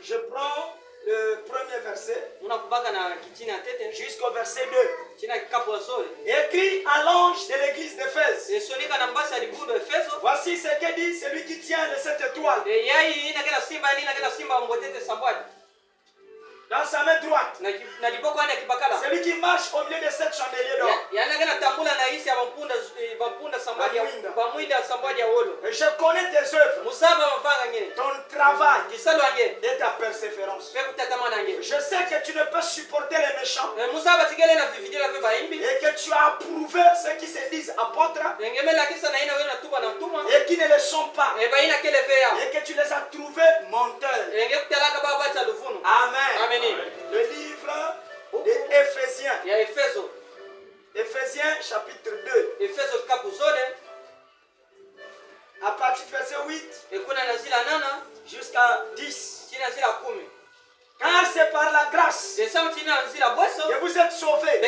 Je prends le premier verset jusqu'au verset 2. Écrit à l'ange de l'église d'Éphèse. Voici ce que dit celui qui tient de cette étoile. Dans sa main droite. Celui qui marche au milieu de cette chandelier d'or. Je connais tes œuvres, ton travail et ta persévérance. Je sais que tu ne peux supporter les méchants et que tu as approuvé ceux qui se disent apôtres et qui ne le sont pas et que tu les as trouvés menteurs. Amen. Le livre d'Éphésiens. Éphésiens chapitre 2. À partir du verset 8 jusqu'à 10. Car c'est par la grâce que vous êtes sauvés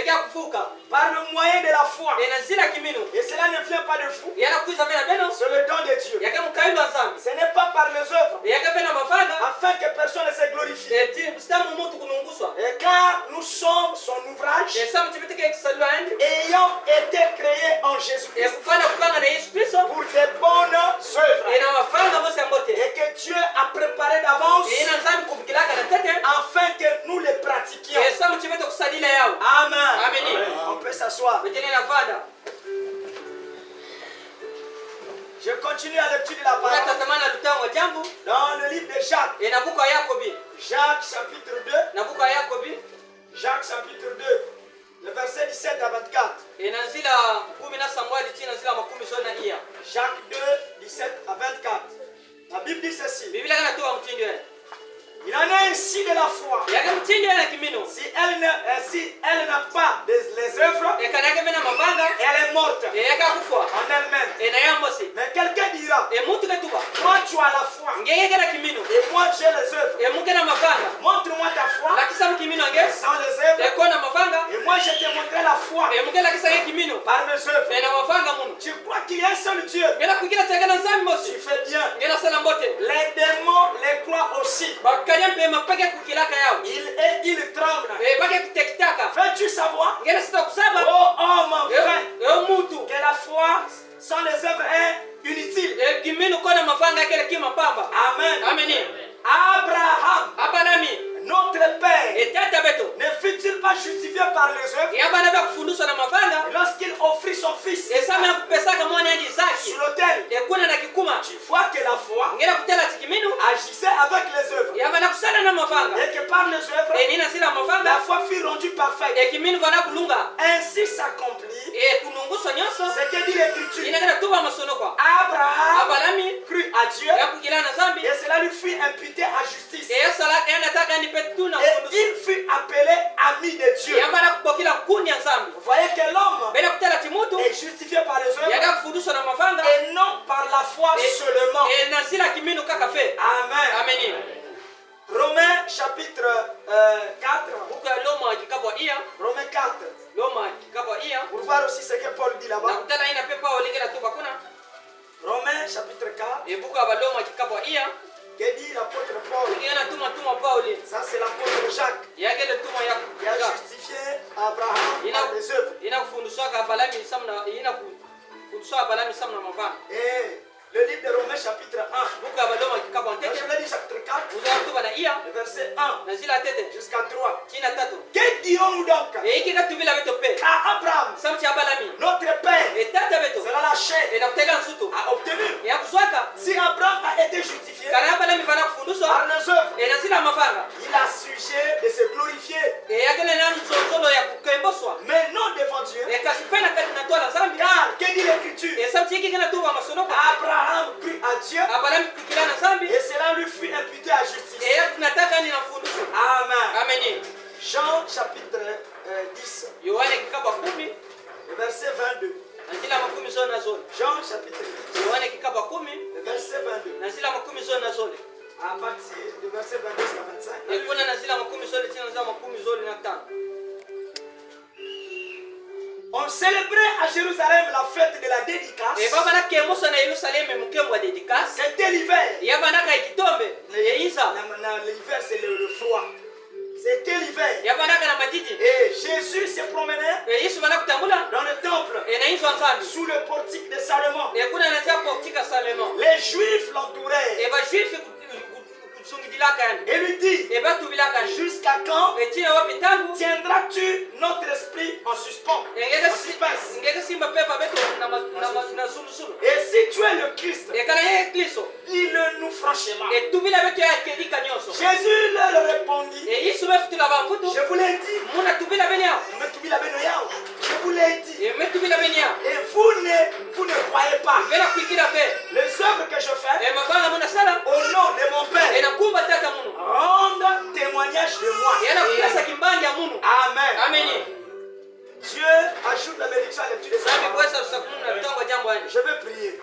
par le moyen de la foi. Et cela ne vient pas de vous. C'est le don de Dieu. Ce n'est pas par les œuvres, afin que personne ne se glorifie. Et car nous sommes son ouvrage, ayant été créés en Jésus-Christ pour des bonnes œuvres, et que Dieu a préparé d'avance afin que nous les pratiquions. Amen. On peut s'asseoir. Je continue à l'étude de la parole. Dans le livre de Jacques. Jacques chapitre 2. Jacques chapitre 2. Le verset 17 à 24. Jacques 2, 17 à 24. La Bible dit ceci. Il en est ainsi de la foi. Si elle n'a pas les œuvres, elle est morte en elle-même. Mais quelqu'un dira, toi tu as la foi et moi j'ai les œuvres. Montre-moi ta foi sans les œuvres et moi je te montrerai la foi par mes œuvres. Tu crois qu'il y a un seul Dieu? Tu fais bien. Les démons les croient aussi. Il tremble. Veux-tu savoir, oh homme enfin, que la foi sans les œuvres est inutile? Amen. Abraham, notre père, ne fut-il pas justifié par les œuvres lorsqu'il offrit son fils sur l'autel? Tu vois que la foi agissait avec les œuvres et que par les œuvres la foi fut rendue parfaite. Ainsi s'accomplit ce que dit l'Écriture. Abraham crut à Dieu et cela lui fut imputé à justice. Et il fut appelé ami de Dieu. Vous voyez que l'homme est justifié par les œuvres et non par la foi seulement. Amen. Romains chapitre 4. Romains 4. Pour voir aussi ce que Paul dit là-bas. Romains chapitre 4. Que dit l'apôtre Paul? Ça c'est l'apôtre Jacques qui a justifié Abraham par les œuvres. Et le livre de Romains chapitre 1. Je l'ai dit chapitre 4. Le verset 1 jusqu'à 3. Que dirons-nous donc? Car Abraham, notre père, cela la chair a obtenu. Si Abraham a été justifié par les œuvres, il a sujet de se glorifier. Mais non devant Dieu. Car que dit l'Écriture? Abraham crut à Dieu et cela lui fut imputé à justice. Amen. Jean chapitre 10. Le verset 22. Jean chapitre 10. Le verset 22. À partir du verset 22 jusqu'à 25. On célébrait à Jérusalem la fête de la dédicace. C'était l'hiver. L'hiver, c'est le froid. C'était l'hiver. Et Jésus se promenait dans le temple sous le portique de Salomon. Les Juifs l'entouraient. Et lui dit, jusqu'à quand tiendras-tu notre esprit en suspens? Et si tu es le Christ, dis-le-nous franchement. Jésus leur répondit, je vous l'ai dit. Je vous l'ai dit. Et vous ne croyez pas. Les œuvres que je fais au nom de mon Père rendent témoignage de moi. Amen. Dieu ajoute la bénédiction à l'étude de sa parole. Je veux prier.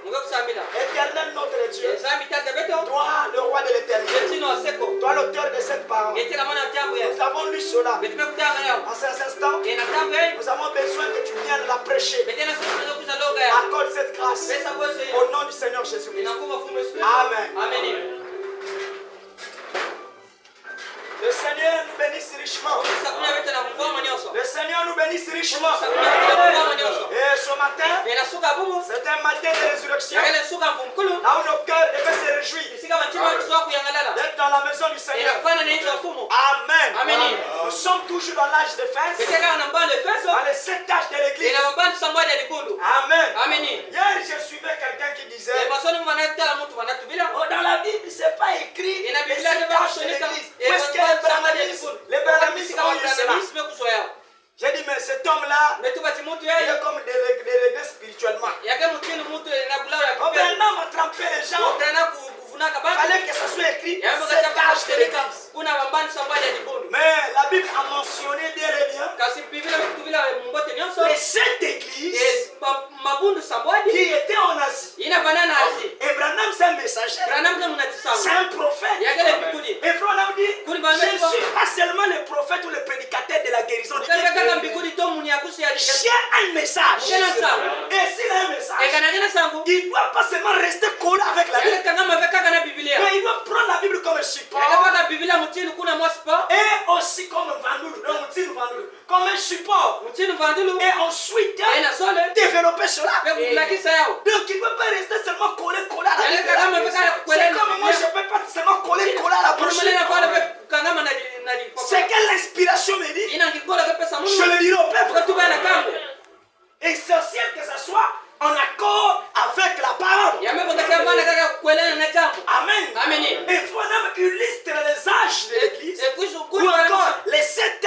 Éternel notre Dieu, toi le roi de l'éternité, toi l'auteur de cette parole, nous avons lu cela. En ces instants, nous avons besoin que tu viennes la prêcher. Accorde cette grâce au nom du Seigneur Jésus-Christ. Amen. Le Seigneur nous bénisse richement. Le Seigneur nous bénisse richement. Et ce matin, c'est un matin de résurrection. Là où nos cœurs devaient se réjouir. D'être dans la maison du Seigneur. Amen. Nous sommes toujours dans l'âge de Éphèse. Dans les 7 âges de l'église. Amen. Hier, je suivais quelqu'un qui disait, dans la Bible, c'est pas écrit les 7 âges de l'église. Où est-ce qu'il y a les brahmanistes ont eu cela? J'ai dit, mais cet homme-là, il est comme délégué spirituellement. Abraham a trempé les gens. Il fallait que ça soit écrit 7 âges de l'église. Mais la Bible a mentionné bien et bien les 7 églises qui étaient en Asie. Abraham, c'est un messager. C'est un prophète. Et Abraham dit, je ne suis pas seulement le prophète ou le prédicateur de la guérison. J'ai un message. Et s'il a un message, il ne doit pas seulement rester collé avec la Bible. Mais il doit prendre la Bible comme support. Et aussi comme comme un support. Et ensuite développer cela. Donc il ne peut pas rester seulement collé à la Bible. C'est comme moi, je ne peux pas seulement coller à la brochure. C'est quelle l'inspiration me dit. Je le dirai au peuple. Essentiel que ce soit en accord avec la parole. Amen. Et Abraham illustre les âges de l'église, ou encore les 7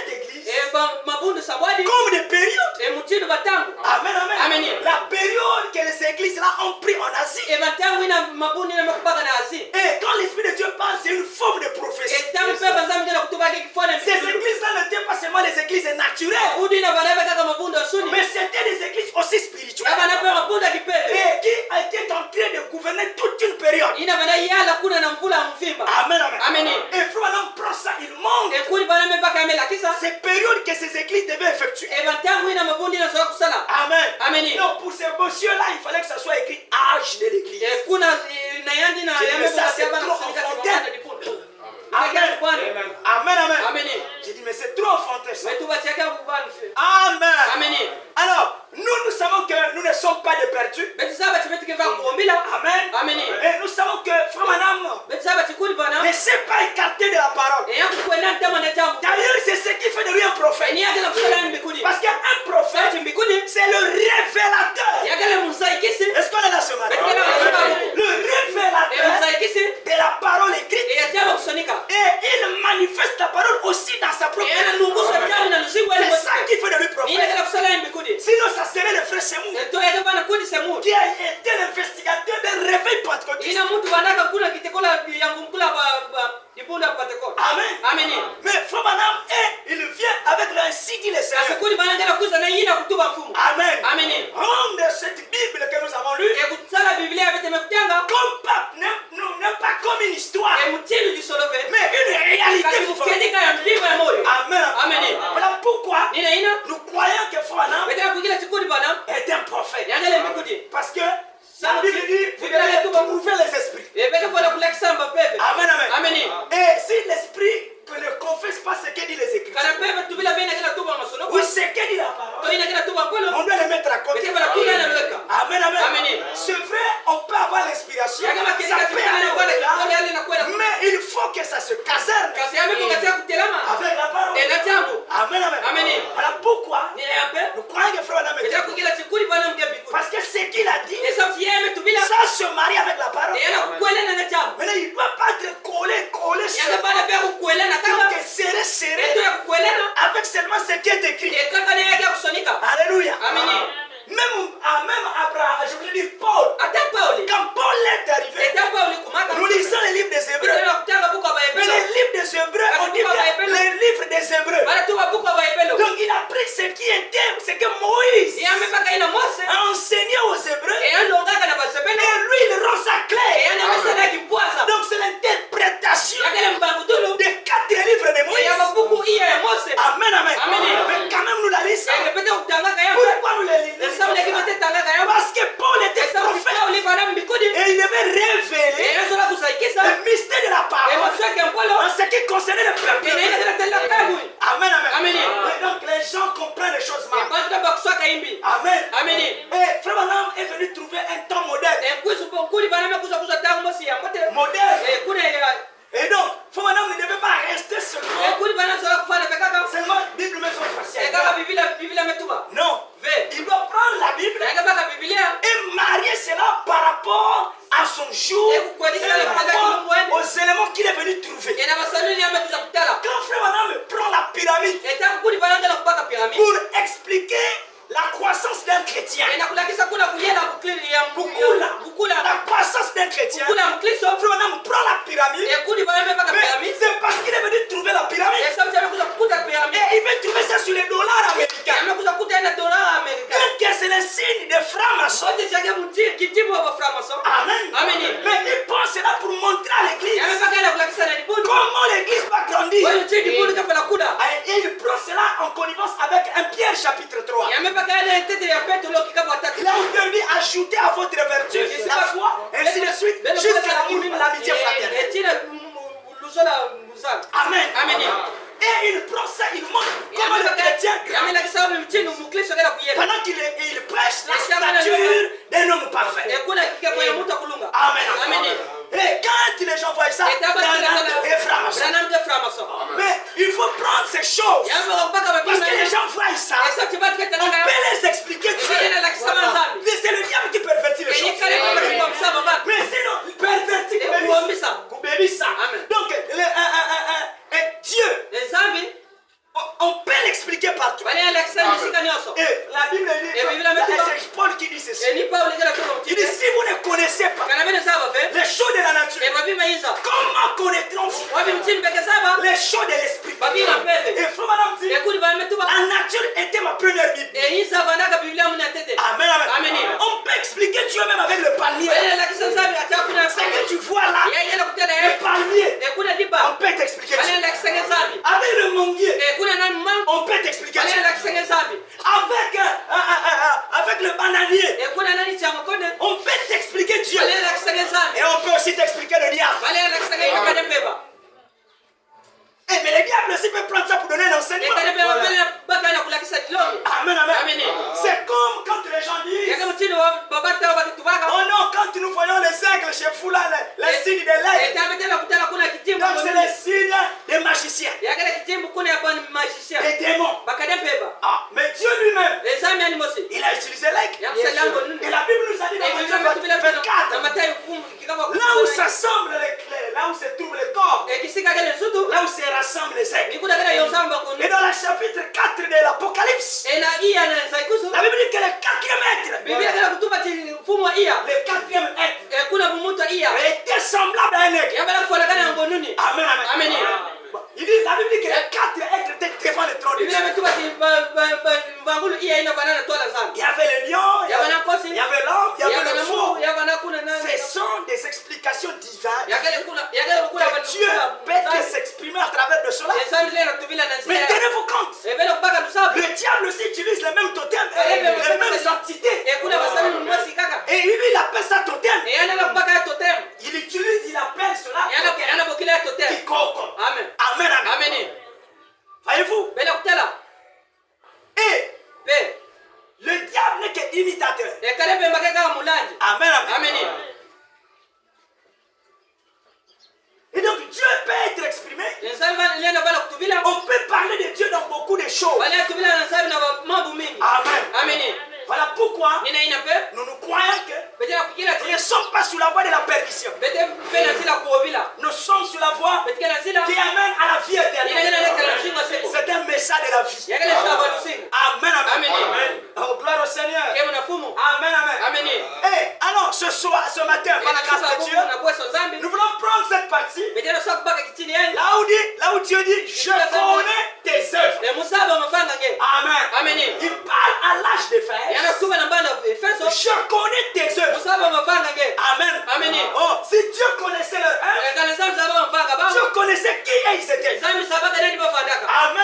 églises, comme des périodes. Amen. La période que les églises là ont pris en Asie. Et quand l'Esprit de Dieu parle, c'est une forme de prophétie. Ces églises là n'étaient pas seulement des églises naturelles, mais c'était des églises aussi spirituelles. Et qui a été en train de gouverner toute une période. Amen. Et Abraham prend ça, il montre ces périodes que ces églises devaient effectuer. Amen. Donc pour ces messieurs-là, il fallait que ça soit écrit âge de l'église. Mais ça c'est trop enfantin. Amen. J'ai dit, mais c'est trop enfantin ça. Amen. Alors, nous savons que nous ne sommes pas des perdus. Amen. Et nous savons que Frère Manam ne s'est pas écarté de la parole. D'ailleurs, c'est ce qui fait de lui un prophète. Parce qu'un prophète, c'est le révélateur. Est-ce qu'on est là ce matin? Le révélateur de la parole écrite. Et il manifeste la parole aussi dans sa propre vie. C'est ça qui fait de lui prophète. Sinon, ça serait le frère Semou qui a été l'investigateur d'un réveil pentecôtiste. Amen. Mais Frère Manam, il vient avec le ainsi dit le Seigneur. Amen. Rendre cette Bible que nous avons lue non pas comme une histoire, mais une réalité. Amen. Voilà pourquoi nous croyons que Frère Manam est un prophète. Parce que la Bible dit, vous devez trouver les esprits. Amen. des Hébreux. Donc il a pris ce qui était, ce que Moïse a enseigné aux Hébreux. Et lui, il rend ça clair. Donc c'est l'interprétation des 4 livres de Moïse. Amen, amen. Mais quand même nous la lisons. Pourquoi nous les lisons? Parce que Paul était prophète. Et il devait révéler le mystère de la parole en ce qui concernait le peuple. Amen, amen. Et donc les gens comprennent les choses mal. Amen. Et Frère Branham est venu trouver un temps moderne. Et donc, Frère Branham ne devait pas rester seulement Bible mais son non. Il doit prendre la Bible et marier cela par rapport à son jour, aux éléments qu'il est venu trouver. Quand Frère Branham prend la pyramide pour expliquer la croissance d'un chrétien, la croissance d'un chrétien, Frère Branham prend la pyramide, mais c'est parce qu'il est venu trouver la pyramide. Et il veut trouver ça sur les dollars américains. Que c'est le signe des francs-maçons. Amen. Mais il pense cela pour montrer à l'église comment l'église va grandir. Et il prend cela en connivence avec 1 Pierre chapitre 3. Là où Dieu dit ajoutez à votre vertu la foi, ainsi de suite, jusqu'à l'amitié fraternelle. Amen. Et il prend ça, il montre comment le chrétien pendant qu'il prêche la stature d'un homme parfait. Amen. Et quand les gens voient ça, mais il faut prendre ces choses parce que les gens voient ça, on peut les expliquer. C'est le diable qui pervertit les choses. Mais sinon, pervertit ça. Donc, Dieu, on peut l'expliquer partout. Et la Bible dit, c'est Paul qui dit ceci. Il dit, si vous ne connaissez pas les choses de la nature, comment connaîtrons-vous les choses de l'esprit? Et Frère Branham dit, la nature était ma première Bible. Amen. On peut expliquer Dieu même avec le palmier. Ce que tu vois là, le palmier, on peut t'expliquer Dieu. Avec le manguier, on peut t'expliquer Dieu. Avec le bananier, on peut t'expliquer Dieu. Et on peut aussi t'expliquer le diable. Mais le diable aussi peut prendre ça pour donner un enseignement. Amen. C'est comme quand les gens disent, oh non, quand nous voyons les aigles chez vous là, les signes de l'aigle. Donc c'est les signes des magiciens, des démons. Mais Dieu lui-même, il a utilisé l'aigle. Et la Bible nous a dit dans Matthieu 24, là où s'assemblent les clés, là où se trouvent les corps, là où se rassemblent les aigles. Et dans le chapitre 4 de l'Apocalypse, la Bible dit que le 4e être était semblable à un aigle. Amen. Il dit, la Bible dit que les 4 êtres étaient devant le trône de Dieu. Il y avait le lion, il y avait l'homme, il y avait le faux. Ce sont des explications divines que Dieu peut s'exprimer à travers de cela. Mais tenez-vous compte, le diable aussi utilise les mêmes totems, les mêmes entités. Et lui, il appelle ça totem. Il appelle cela Kikoko. Amen. Voyez-vous? Et le diable n'est qu'imitateur. Amen. Et donc Dieu peut être exprimé. On peut parler de Dieu dans beaucoup de choses. Amen. Voilà pourquoi nous croyons que nous ne sommes pas sur la voie de la perdition. Nous sommes sur la voie qui amène à la vie éternelle. C'est un message de la vie. Amen. Oh, gloire au Seigneur. Amen. Et alors ce matin, par la grâce de Dieu, nous voulons prendre cette partie là où Dieu dit, je connais tes connaissaient qui ils étaient. Amen,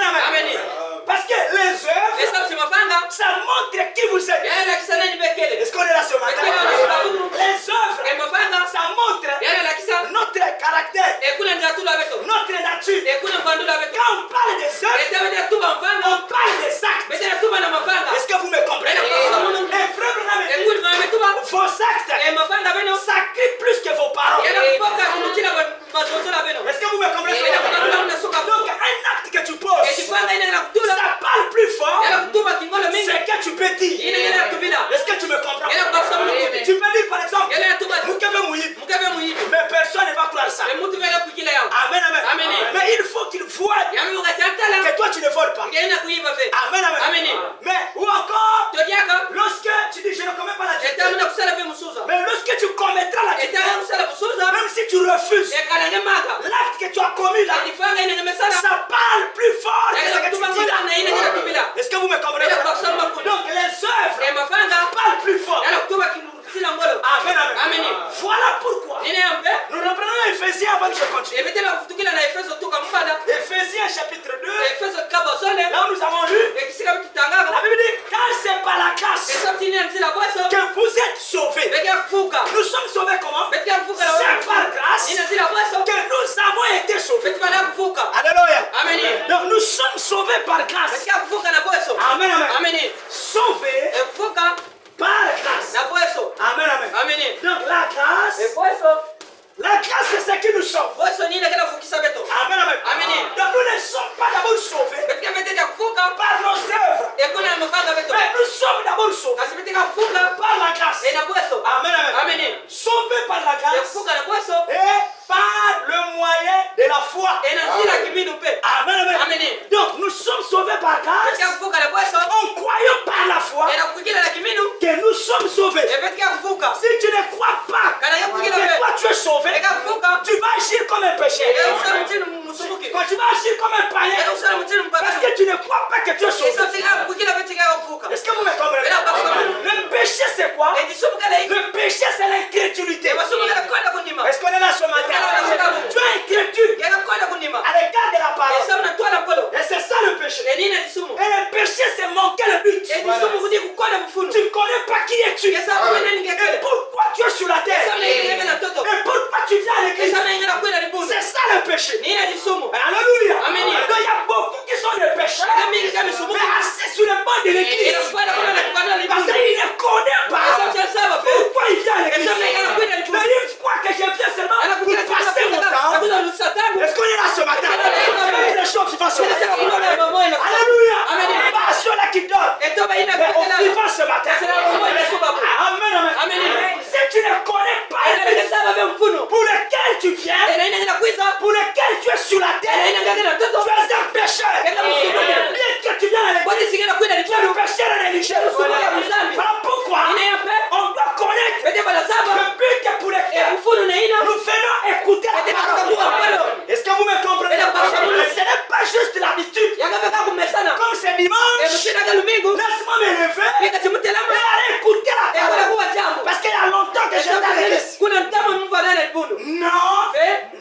amen. Parce que les œuvres, ça montre qui vous êtes. Est-ce qu'on est là ce matin? Les œuvres, ça montre notre caractère, notre nature. Quand on parle des œuvres, on parle des actes. Est-ce que vous me comprenez? Les frères, vos actes, ça crie plus que vos paroles. Est-ce que vous me comprenez? Donc un acte que tu poses, ça parle plus fort. C'est que tu peux dire. Est-ce que tu me comprends? Tu peux dire par exemple, mais personne ne va croire ça. Amen, amen. Mais il faut qu'il voie que toi tu ne voles pas. Amen, amen. Mais ou encore, lorsque tu dis je ne commets pas la dîme, mais lorsque tu commettras la dîme, même si tu refuses, l'acte que tu as commis là, ça parle plus fort que ce que tu dis là. Est-ce que vous me comprenez? Donc les œuvres parlent plus fort. Amen, amen. Voilà pourquoi nous reprenons Éphésiens avant que je continue. Éphésiens chapitre 2, là où nous avons lu, la Bible dit car c'est par la grâce que vous êtes sauvés. Nous sommes sauvés comment? C'est par grâce que nous avons été sauvés. Alléluia. Donc nous sommes sauvés par grâce. Amen, amen. Sauvés par grâce. Amen, amen. Donc la grâce c'est ce qui nous sauve. Amen, amen. Donc nous ne sommes pas d'abord sauvés par nos œuvres. Mais nous sommes d'abord sauvés par la grâce. Amen, amen. Sauvés par la grâce et par le moyen de la foi. Amen, amen. Donc nous sommes sauvés par grâce en croyant par la foi que nous sommes sauvés. Si tu ne crois pas que toi tu es sauvé, tu vas agir comme un pécheur. Quand tu vas agir comme un païen, parce que tu ne crois pas que tu es sauvé. Est-ce que vous me comprenez? Le péché c'est quoi? Le péché c'est l'incrédulité. Est-ce qu'on est là ce matin? Tu es incrédule à l'égard de la parole. Et c'est ça le péché. Et le péché c'est manquer le but. Tu ne connais pas qui es-tu. Et pourquoi tu es sur la terre. Et pourquoi tu viens à l'église. C'est ça le péché. Alléluia. Donc il y a beaucoup qui sont des pécheurs, mais assis sur le banc de l'église. Parce qu'ils ne connaissent pas pourquoi ils viennent à l'église. Mais une fois que je viens seulement pour passer mon temps. Est-ce qu'on est là ce matin? Les choses qui vont se passer. Alléluia. Pas ceux-là qui donnent, mais au vivant ce matin. Amen, amen. Si tu ne connais pas pour lequel tu viens, pour lequel tu es sur la terre, tu es un pécheur. Bien que tu viens à l'église, tu es un pécheur religieux. Voilà pourquoi on doit connaître le but pour lequel nous venons écouter la parole. Est-ce que vous me comprenez? Ce n'est pas juste l'habitude. Comme c'est dimanche, laisse-moi me lever et aller écouter la parole. Parce qu'il y a longtemps que j'étais à l'église.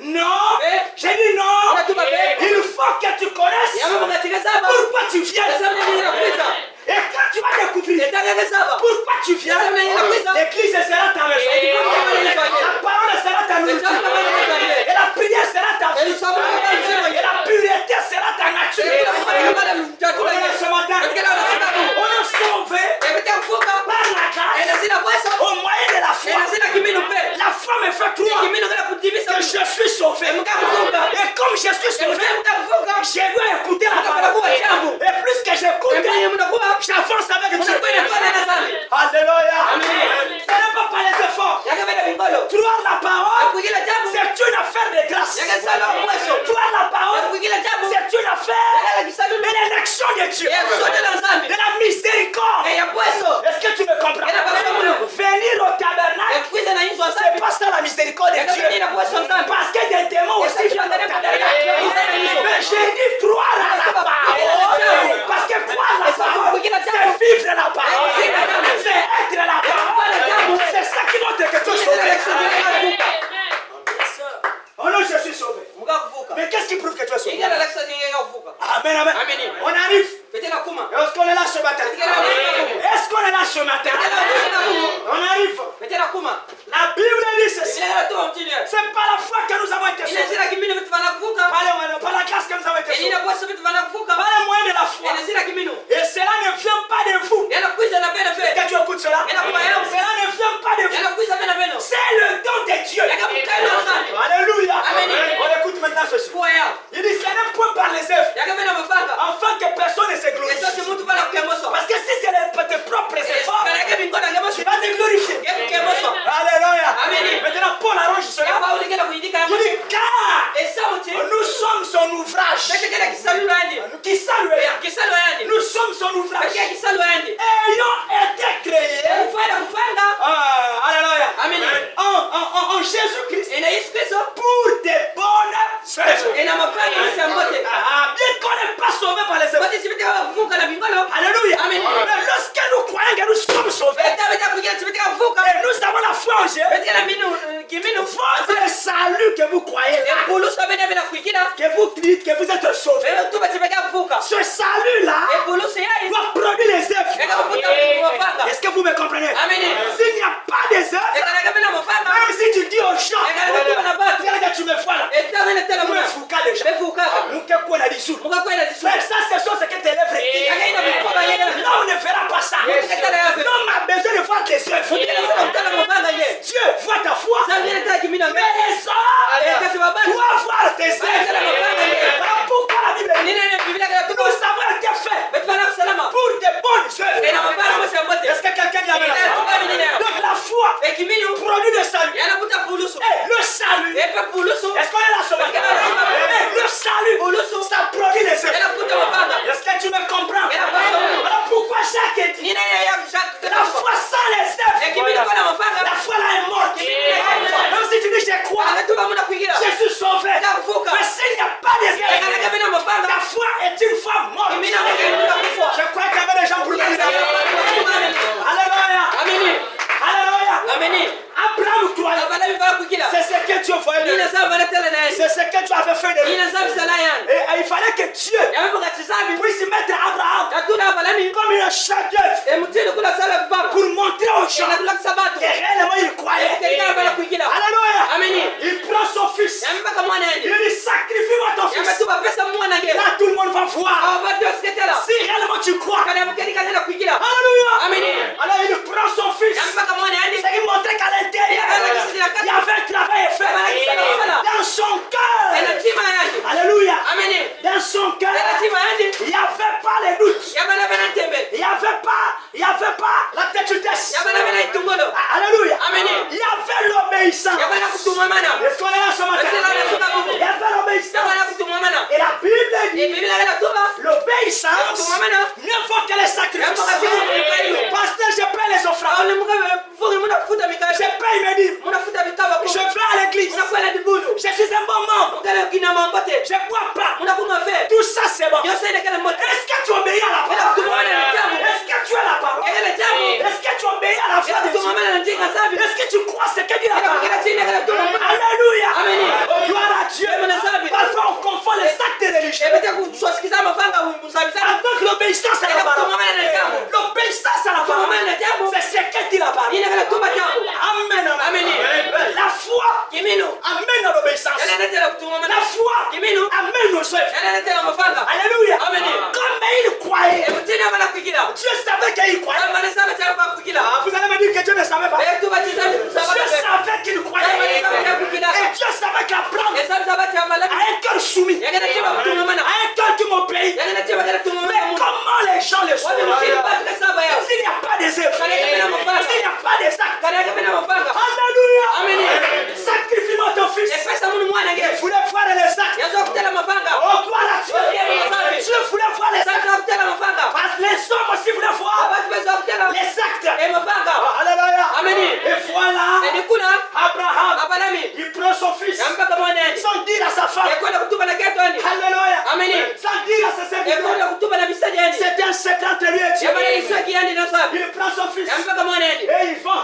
Non, j'ai dit non. Il faut que tu connaisses pourquoi tu viens. Et quand tu vas découvrir pourquoi tu viens, l'église sera ta maison. La parole sera ta nourriture. Et la prière sera ta vie. Et la pureté sera ta nature. Ce matin, on est sauvé par la grâce au moyen de la foi. La foi me fait croire que je suis sauvé. Et comme je suis sauvé, je dois écouter la parole. Et plus que j'écoute, j'avance avec Dieu. Alléluia. Ce n'est pas par les efforts. Croire la parole, c'est une affaire de grâce. Croire la parole, c'est une affaire de l'élection de Dieu, de la miséricorde. Est-ce que tu me comprends? Venir au tabernacle, c'est pas ça la miséricorde de Dieu. Parce que des démons aussi viennent au tabernacle. Mais j'ai dit croire à la parole. Parce que croire la parole, c'est Mais qu'est-ce qui prouve que tu es sauvé? ingala laksa jinga kuvuka. Amen, amen. Amen. On arrive. Petela kuma. Est-ce qu'on est là ce matin? Est-ce qu'on est là ce matin? On arrive. Petela kuma. La Bible dit ceci. Ingala to mtini. C'est pas la foi que nous avons été sauvés. Inazira kimino vitu vana kuvuka. Pas la grâce que nous avons été sauvés. Inina bosa vitu vana kuvuka. Pas le moyen de la foi. Inazira kimino. Et cela ne vient pas de vous. Yana kuiza na bena fe. Est-ce que tu écoutes cela? Cela ne vient pas de Yana vous. kuiza bena beno. C'est le don de Dieu. Yaka mukana sana. Alléluia. Amen. On écoute maintenant ceci. Kuya. Il dit, ce n'est point par les œuvres, Yaka bena mafanga. afin que personne ne se glorifie. Eso si mtu vana kukemoso. Parce que si c'est tes propres efforts, Kana bingona tu kemoso. vas te glorifier. Yaka kemoso. Alléluia. Amen. Maintenant, Paul arrange cela. Yaka Pauli kela kuindika Il dit, car esa muti. nous sommes son ouvrage. Peke kela kisalu yani. Qui salue. Kisalu yani. Nous sommes son ouvrage. Peke kisalu yani. Ayant été créés. Kufanya. Alléluia. Amen. En Jésus-Christ. Ina Yesu Kristo. Pour des bonnes œuvres. Ina mafanya mse mbote. Bien qu'on n'est pas sauvé par les œuvres. Bote sibite kuvuka na bingolo. Alléluia. Amen. Mais lorsque nous croyons que nous sommes sauvés, Eta beta kuja sibite kuvuka. et nous avons la foi en Jésus, Beta na minu kiminu. votre salut que vous croyez là, Epuluso bena bena kuikira. que vous dites que vous êtes sauvés, Ero tuba sibite kuvuka. ce salut-là Epuluso yai. doit produire les œuvres. Eka kuvuka kufanga. Est-ce que vous me comprenez? Amen. S'il n'y a pas des œuvres, Eka na bena mafanga. même si tu dis aux gens, Eka na tuba na batu. regarde, tu me vois là, Eta bena tela tu me muna. fous déjà. Befuka. Nous que quoi on a dit sous. Muka kwenda disu. Frère, ça c'est chose que tes lèvres disent. Aka ina kuvuka yena. Là on ne verra pas ça. L'homme a besoin de voir tes œuvres. Dieu voit ta foi. Mais les hommes doivent voir tes œuvres. Voilà pourquoi la Bible dit, nous avons été faits pour des bonnes œuvres. Est-ce que quelqu'un dit amen à ça? Donc la foi produit le salut. Et le salut, est-ce qu'on est là ce matin? Et le salut, ça produit les œuvres. Est-ce que tu me comprends? Alors pourquoi Jacques dit, la foi sans les œuvres, la foi là est morte. Même si tu dis je crois, je suis sauvé. Mais s'il n'y a pas des œuvres, ta foi est une foi morte. Je crois qu'il y avait des gens pour bénir. Alléluia. Alléluia. Abraham croyait. C'est ce que Dieu voyait. C'est ce que Dieu avait fait de lui. Et il fallait que Dieu puisse mettre Abraham comme un chef-d'œuvre pour montrer aux gens que réellement il croyait. Alléluia. Amen. Il prend son fils. Il dit sacrifie-moi ton fils. Là tout le monde va voir. Si réellement tu crois. Alléluia. Amen. Alors il prend son fils. C'est qu'il montrait qu'à l'intérieur il y avait un travail fait dans son cœur. Alléluia. Amen. Dans son cœur il n'y avait pas les doutes. Il n'y avait pas la têtudesse. Alléluia. Amen. Il y avait l'obéissance. Est-ce qu'on est là ce matin? Il y avait l'obéissance. Et la Bible dit l'obéissance mieux vaut que les sacrifices. Pasteur, je paye les offrandes. Je paye mes dîmes. Je vais à l'église. Je suis un bon membre. Je ne bois pas. Tout ça c'est bon. Est-ce que tu obéis à la parole? Est-ce que tu es la parole? Est-ce que tu obéis à la foi de Dieu? Est-ce que tu crois ce que dit la parole? Alléluia. Oh, gloire à Dieu. Parfois on confond les actes religieux avec l'obéissance à la parole. L'obéissance à la parole, c'est ce que dit la parole. Amen. Amen. La foi amène à l'obéissance. La foi amène aux œuvres. Alléluia. Comme il croyait, Dieu savait qu'il croyait. Vous allez me dire que Dieu ne savait pas. Dieu savait qu'il croyait. Et Dieu savait qu'Abraham a un cœur soumis, a un cœur qui m'obéit. Mais comment les gens le savent? S'il n'y a pas des œuvres, s'il n'y a pas des actes. Alléluia. Sacrifie-moi ton fils. Il voulait voir les actes. Oh, gloire à Dieu. Dieu voulait voir les actes. Parce que les hommes aussi voulaient voir les actes. Alléluia. Et voilà, Abraham, il prend son fils sans dire à sa femme. Alléluia. Sans dire à ses serviteurs. C'était un secret entre lui et Dieu. Il prend son fils et il va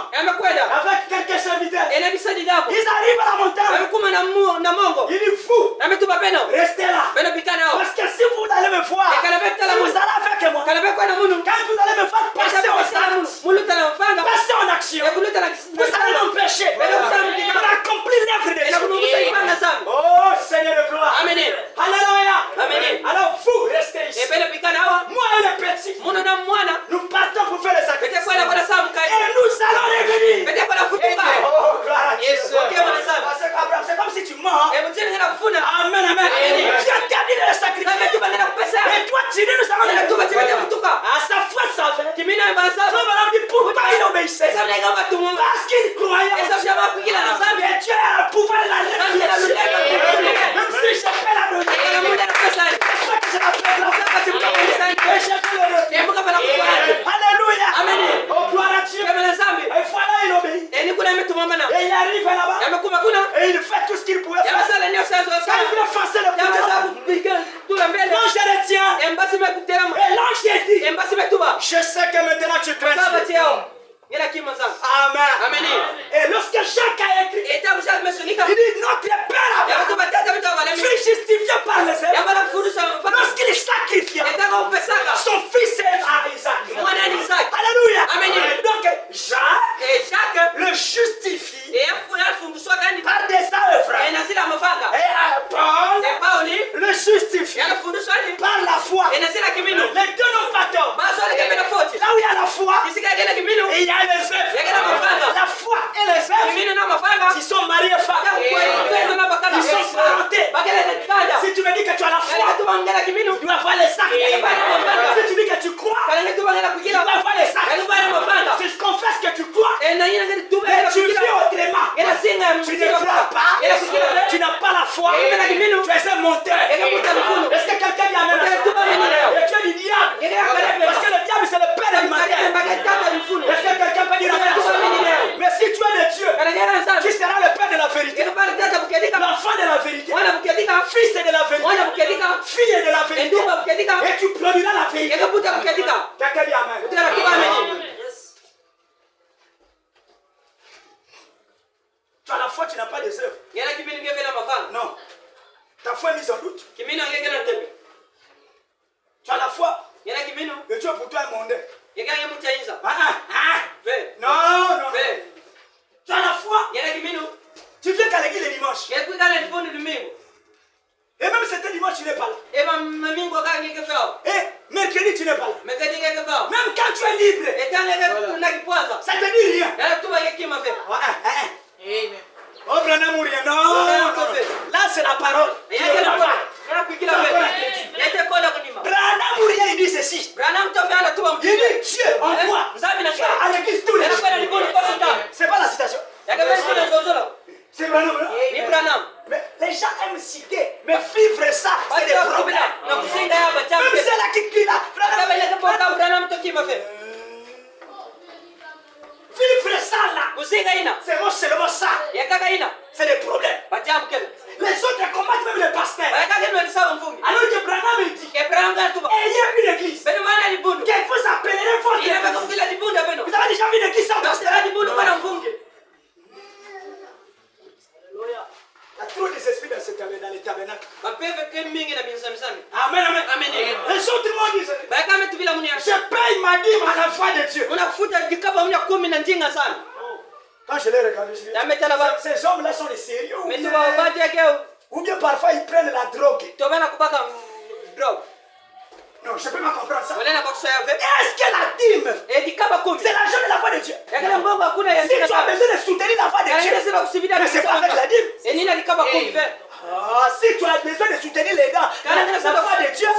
avec quelques serviteurs. Ils arrivent à la montagne. Il vous, restez là. Parce que si vous allez me voir, si vous allez avec moi, quand vous allez me faire passer en action, vous allez m'empêcher pour accomplir l'œuvre de Dieu. Oh Seigneur de gloire. Alléluia. Alors vous restez ici. Moi et les petits, nous partons pour faire les sacrifices. Et nous allons revenir. Oh gloire à Dieu. C'est comme si tu mens. Amen, amen. Tu as terminé le sacrifice. Et toi tu dis nous allons à sa foi ça fait. Pourquoi il obéissait? Parce qu'il croyait que Dieu a le pouvoir de la résurrection. Même si je peux la donner, c'est ça que je l'appelle la foi. Alléluia. Oh gloire à Dieu. Et voilà il obéit. Et il arrive là-bas. Et il fait tout ce qu'il pouvait faire. Quand il a forcé le bouton, l'ange retient. Et l'ange dit, je sais que maintenant tu crains. Amen. Et lorsque Jacques a écrit, il dit notre Père fut justifié par les œuvres lorsqu'il sacrifia son fils à Isaac. Alléluia. Donc Jacques le justifie par des œuvres. Et Paul le justifie par la foi. Les deux n'ont pas tort. Là où il y a la foi, et il y a les œuvres. La foi et les œuvres, ils sont mariés femmes. Ils sont parentés. Si tu me dis que tu as la foi, tu dois avoir les sacs. Si tu dis que tu crois, tu dois avoir les sacs. Si je confesse que tu crois, mais tu vis autrement, tu ne crois pas, tu n'as pas la foi, tu es un menteur. Est-ce que quelqu'un dit amen? Et tu es du diable. Parce que le diable c'est le père du matin. Est-ce que quelqu'un peut dire amen? Mais si tu es de Dieu, tu seras le père de la vérité, l'enfant de la vérité, fils de la vérité, fille de la vérité, et tu produiras la vérité. Quelqu'un dit amen? Tu as la foi, tu n'as pas des œuvres. Non. Ta foi est mise en doute. Tu as la foi. Mais tu es pour toi un mondain. Non. Tu as la foi. Tu viens qu'à l'église le dimanche. Et même cet dimanche, tu n'es pas là. Et mercredi, tu n'es pas là. Même quand tu es libre, ça ne te dit rien. Oh, Branham ou rien. Non. Là, c'est la parole. Branham ou rien, il dit ceci. Il dit Dieu en toi. À l'église tous les jours. C'est pas la citation. C'est Branham. Mais les gens aiment citer. Mais vivre ça, c'est des problèmes. Même c'est là qui crie là. Vivre ça là, c'est moi seulement ça. C'est des problèmes. Les autres combattent même les pasteurs. Alors que Branham dit, ayez une église que vous appellerez votre église. Vous avez déjà vu une église sans pasteur? Il y a trop des esprits dans les tabernacles. Amen. Les autres m'ont dit, je paye ma dîme à la foi de Dieu. Quand je les regarde, je dis, ces hommes-là sont des sérieux. Ou bien parfois ils prennent la drogue. Non, je ne peux pas comprendre ça. Est-ce que la dîme, c'est l'argent de la foi de Dieu? Si tu as besoin de soutenir la foi de Dieu, mais c'est pas avec la dîme. Si tu as besoin de soutenir les gars, la foi de Dieu,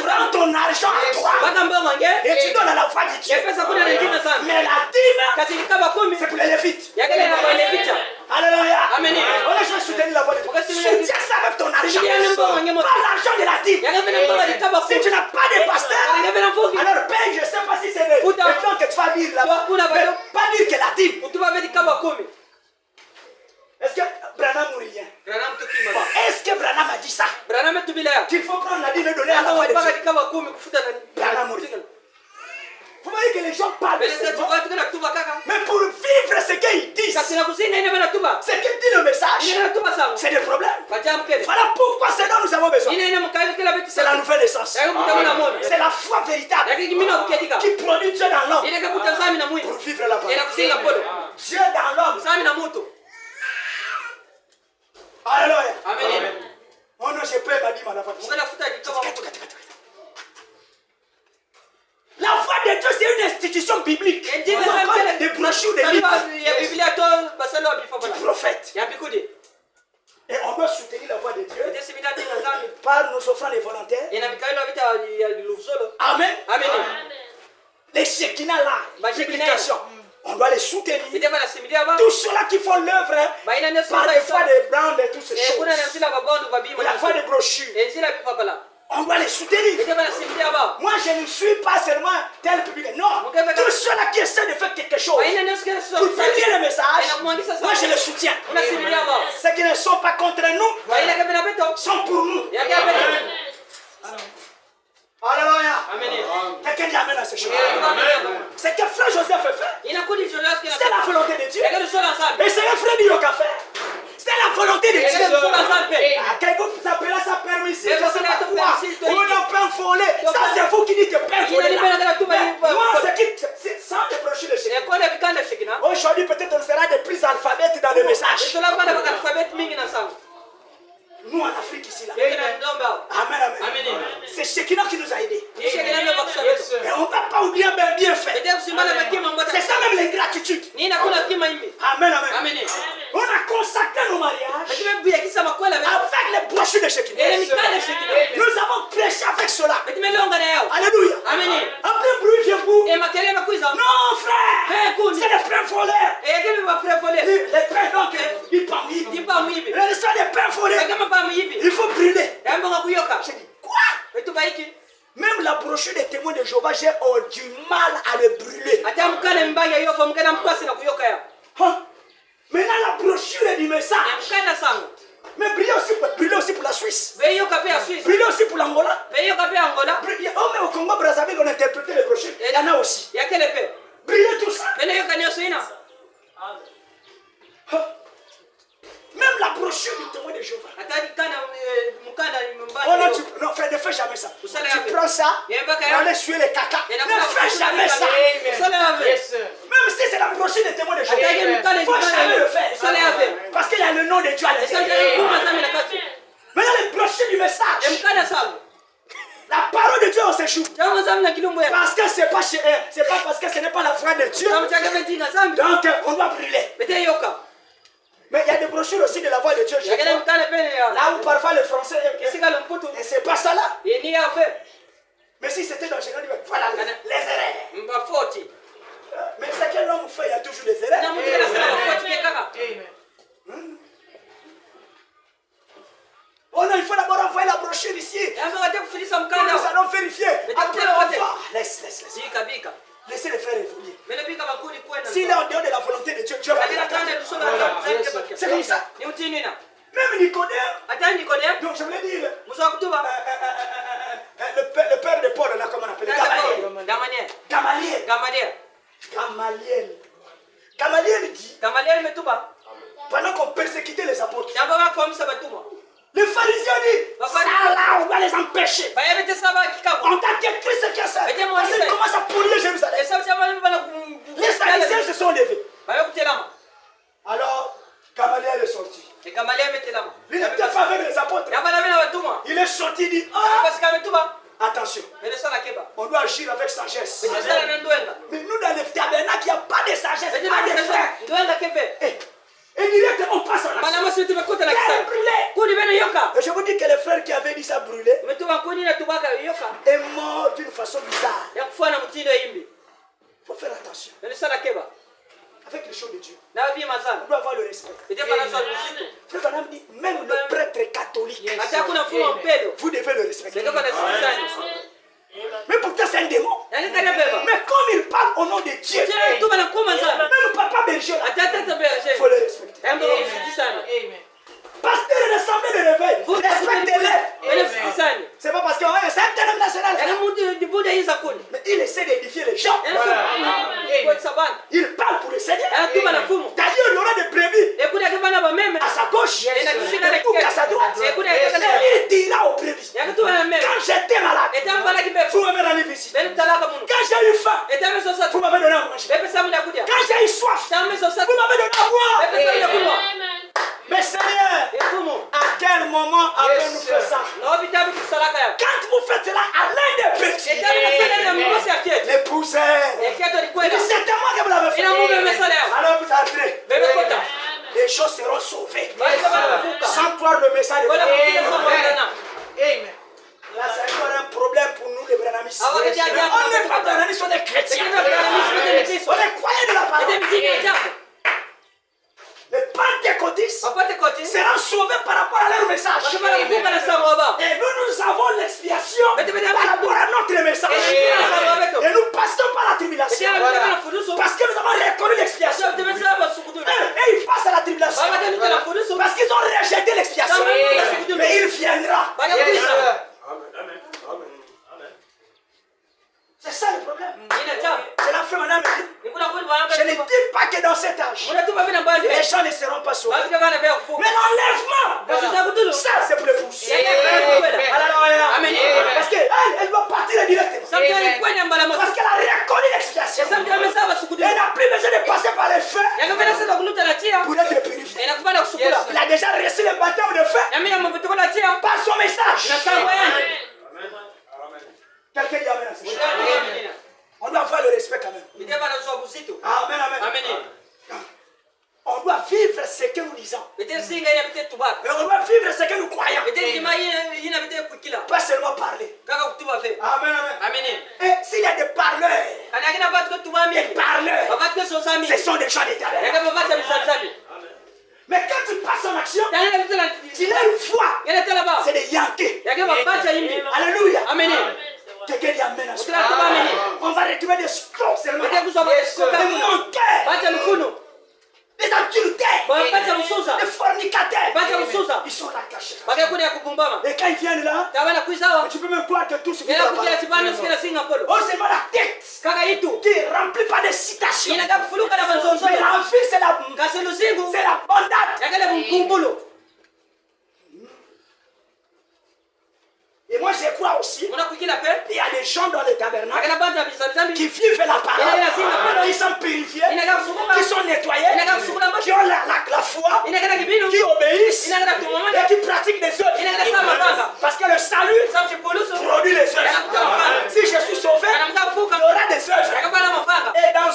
prends ton argent à toi et tu donnes à la foi de Dieu. Mais la dîme, c'est pour les lévites. Alléluia. On je vais soutenir la foi de Dieu. Soutiens ça avec ton argent. Pas l'argent de la dîme. Si tu n'as pas de pasteur, alors paye, je ne sais pas si c'est le temps que tu vas dire là-bas. Mais pas dire que la dîme. Est-ce que Branham ou rien? Est-ce que Branham a dit ça? Qu'il faut prendre la dîme et donner à la foi de Dieu. Branham ou rien? Vous voyez que les gens parlent de seulement. Mais pour vivre ce qu'ils disent, ce que dit le message, c'est des problèmes. Voilà pourquoi c'est dont nous avons besoin. C'est la nouvelle naissance. C'est la foi véritable qui produit Dieu dans l'homme pour vivre la parole. Dieu dans l'homme. Alléluia. Amen. Oh non, je peux pas dire ma foi. La foi de Dieu, c'est une institution biblique. On parle des brochures, des livres, du prophète. Et on doit soutenir la voix de Dieu par nos offrandes volontaires. Amen. Les Shekinah là, l'éducation, on doit les soutenir. Tous ceux-là qui font l'œuvre par des fois des blancs et toutes ces choses. La foi des brochures. On doit les soutenir. Moi, je ne suis pas seulement tel public. Non. Tous ceux-là qui essaient de faire quelque chose pour publier le message, moi, je les soutiens. Ceux qui ne sont pas contre nous sont pour nous. Alléluia. Quelqu'un dit amen à ces choses. C'est que frère Joseph a fait. C'est la volonté de Dieu. Et c'est un frère Dio qui a fait. C'est la volonté de Dieu. Quelqu'un vous appelez ça permission. Je ne sais pas quoi. On a pain follet. Ça, c'est vous qui dites pain follet. Moi, c'est sans les brochures de Shekinah. Aujourd'hui, peut-être on sera des plus alphabètes dans le message. Nous en Afrique ici là. Amen, amen. C'est Shekinah qui nous a aidés. Mais on ne va pas oublier bien fait. C'est ça même l'ingratitude. Amen, amen. On a consacré nos mariages avec les brochures de Shekinah. Nous avons prêché avec cela. Alléluia. Après bruit vient vous. Non frère. C'est des pains volés. Les pains donc ils partent. Les sont des pains volés. Il faut brûler. J'ai dit, quoi? Même la brochure des témoins de Jéhovah, j'ai du mal à le brûler. Maintenant, la brochure du message. Mais brûler aussi pour la Suisse. Brûler aussi pour l'Angola. Mais au Congo Brazzaville, on a interprété les brochures. Il y en a aussi. Brûler tout ça. Même la brochure du témoin de Jéhovah. Oh non, non, frère, ne fais jamais ça. Tu prends ça, on essuie les caca. Ne fais jamais ça. Même si c'est la brochure du témoin de Jéhovah, il ne faut jamais le faire. Parce qu'il y a le nom de Dieu à l'intérieur. Maintenant, les brochures du message. La parole de Dieu on s'échoue. Parce que c'est pas parce que ce n'est pas la foi de Dieu. Donc on doit brûler. Mais il y a des brochures aussi de la voix de Dieu. Là où parfois le français et c'est pas ça là. Mais si c'était dans Jésus, voilà les erreurs. Mais c'est quel homme fait, il y a toujours des erreurs. Oh non, il faut d'abord envoyer la brochure ici. Nous allons vérifier. Après on va. Laisse. Laissez les frères évoluer. S'il est en dehors de la volonté de Dieu, Dieu va dire. C'est comme ça. Même Nicodème, donc je voulais dire, le père de Paul, là, comment on appelle Gamaliel dit, pendant qu'on persécutait les apôtres, les pharisiens disent, ça là, on va les empêcher. On t'a dit Christ qui a ça. Parce qu'ils commencent à polluer Jérusalem. Les pharisiens se sont levés. Alors, Gamaliel est sorti. Il n'était pas avec les apôtres. Il est sorti, il dit, attention, on doit agir avec sagesse. Mais nous dans le tabernacle, il n'y a pas de sagesse, pas de frères. Et directement on passe à l'action. Et je vous dis que le frère qui avait dit ça brûlé est mort d'une façon bizarre. Il faut faire attention. Avec les choses de Dieu, on doit avoir le respect. Frère Branham dit, même le prêtre catholique, vous devez le respecter. Mais pourtant c'est un démon. Mais comme il parle au nom de Dieu, même Papa Berger, il faut le respecter. Pasteur de l'Assemblée de réveil, vous respectez-les. C'est pas parce que c'est un thème national. Mais il essaie d'édifier les gens. moment avons-nous fait ça? No bitabu kusalaka ya. Quand vous faites cela à l'un des petits, Etabu kusala na mkosi ya fiet. l'épouseur, Eketo il likwenda. dit c'est moi qui vous l'avez fait. Ina mume mesala ya. Alors vous entrez. Bebe kota. Les choses seront sauvées. Bali kama nafuka. Sans croire le message de Bala Dieu. kuja somo kana. Amen. Là, c'est encore un problème pour nous, les Branhamistes. Ah, ouais, Mais on n'est pas Branhamistes, on est chrétiens. On est croyants de la parole. Les pentecôtistes seront sauvés par rapport à leur message. Et nous, nous avons l'expiation par rapport à notre message. Et nous passons par la tribulation. Parce que nous avons reconnu l'expiation. Et ils passent à la tribulation. Parce qu'ils ont rejeté l'expiation. Mais il viendra. C'est ça le problème. C'est la fin, madame. Je ne dis pas que dans cet âge, les gens ne seront pas sauvés. Mais l'enlèvement, ça c'est pour les pouces. Alléluia. Parce qu'elle doit partir directement. Parce qu'elle a reconnu l'expiation. Elle n'a plus besoin de passer par les feux pour être purifiée. Il a déjà reçu le baptême de feu par son message. Quelqu'un dit amen. On doit avoir le respect quand même. Amen, amen. On doit vivre ce que nous disons. Et on doit vivre ce que nous croyons. Pas seulement parler. Amen, amen. Et s'il y a des parleurs, ce sont des gens d'éternel. Mais quand tu passes en action, tu as une foi. C'est des Yankés. Alléluia. Quelqu'un dit amen. On va retrouver des scrocs seulement. Des menteurs. Des adultères. Des fornicateurs. Ils sont là cachés. Et quand ils viennent là, tu peux même croire que tout se fait là-bas. Oh, c'est mal la tête qui est remplie par des citations. Mais la vie, c'est la bondade. Et moi je crois aussi, il y a des gens dans les tabernacles qui vivent la parole, qui sont purifiés, qui sont nettoyés, qui ont la foi, qui obéissent et qui pratiquent des œuvres. Parce que le salut produit les œuvres. Si je suis sauvé, il y aura des œuvres. Et dans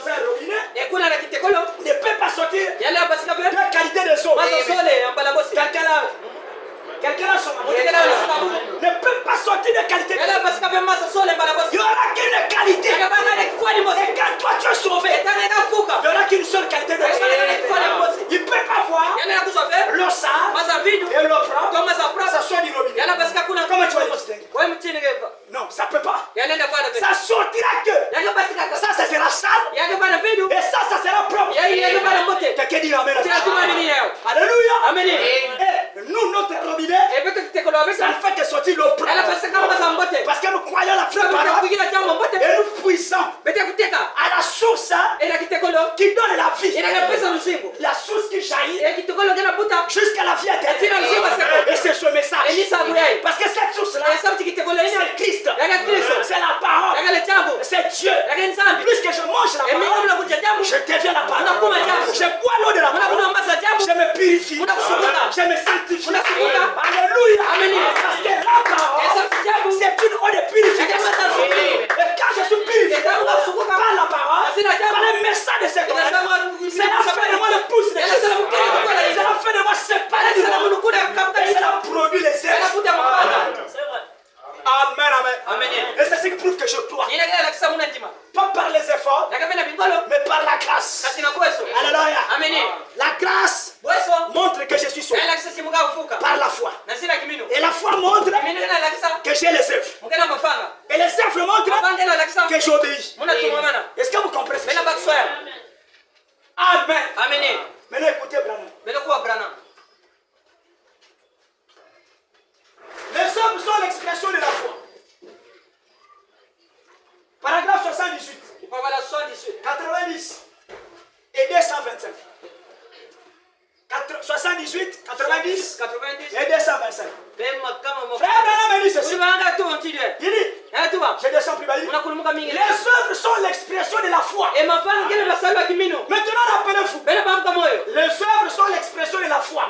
un robinet, ne peut pas sortir de qualité de eau. Quelqu'un a son mari. Ne peut pas sortir de qualité. Il n'y aura qu'une qualité. Et quand toi tu es sauvé, il n'y aura qu'une seule qualité de vie. Il ne peut pas voir l'eau sale et l'eau propre. Ça soit du robinet. Comment tu vas le distinguer? Non, ça ne peut pas. Ça sortira que. Ça sera sale. Et ça sera propre. Quelqu'un dit amen. Alléluia. Amen. Et nous, notre robinet, ça ne fait que sortir l'eau propre. Parce que nous croyons la vraie parole. Et nous puissons à la source qui donne la vie. La source qui jaillit jusqu'à la vie éternelle. Et c'est ce message. Parce que cette source-là, c'est Christ. C'est la parole. C'est Dieu. Plus que je mange la parole, je deviens la parole. Je bois l'eau de la parole. Je me purifie. Je me sanctifie. Alléluia. Parce que la parole, c'est une eau de purification. Et quand je suis purifié par la parole, par le message de cette eau, c'est la fin de moi le pouce de Jésus. C'est la fin de moi séparé du monde. Et cela produit les œuvres. Amen, amen. Et c'est ce qui prouve que je crois. Pas par les efforts, mais par la grâce. Alléluia. La grâce montre que je suis sauvé par la foi. Et la foi montre que j'ai les œuvres. Et les œuvres montrent que j'obéis. Est-ce que vous comprenez ça? Amen. Maintenant écoutez Branham. Les œuvres sont l'expression de la foi. Paragraphe 78. 90 et 225. 78, 90 et 225. Frère Branham dit ceci. Il dit, je descends plus bas. Les œuvres sont l'expression de la foi. Maintenant rappelez-vous. Les œuvres sont l'expression de la foi.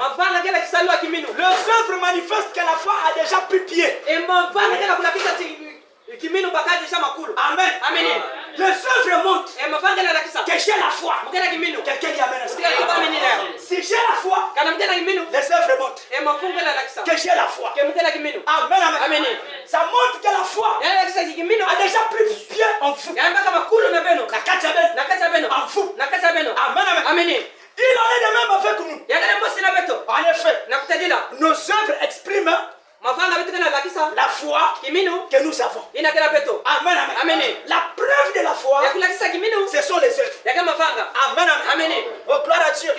manifeste que la foi a déjà pris pied. Amen. Amen. Les œuvres montrent que j'ai la foi. Quelqu'un dit amen. Si j'ai la foi, les œuvres montrent que j'ai la foi. Amen, amen. Ça montre que la foi a déjà pris pied en vous. En vous. Amen, amen. Il en est de même avec nous. En effet, nos œuvres expriment la foi que nous avons. Amen, amen. La preuve de la foi, ce sont les œuvres. Amen, amen. Oh, gloire à Dieu.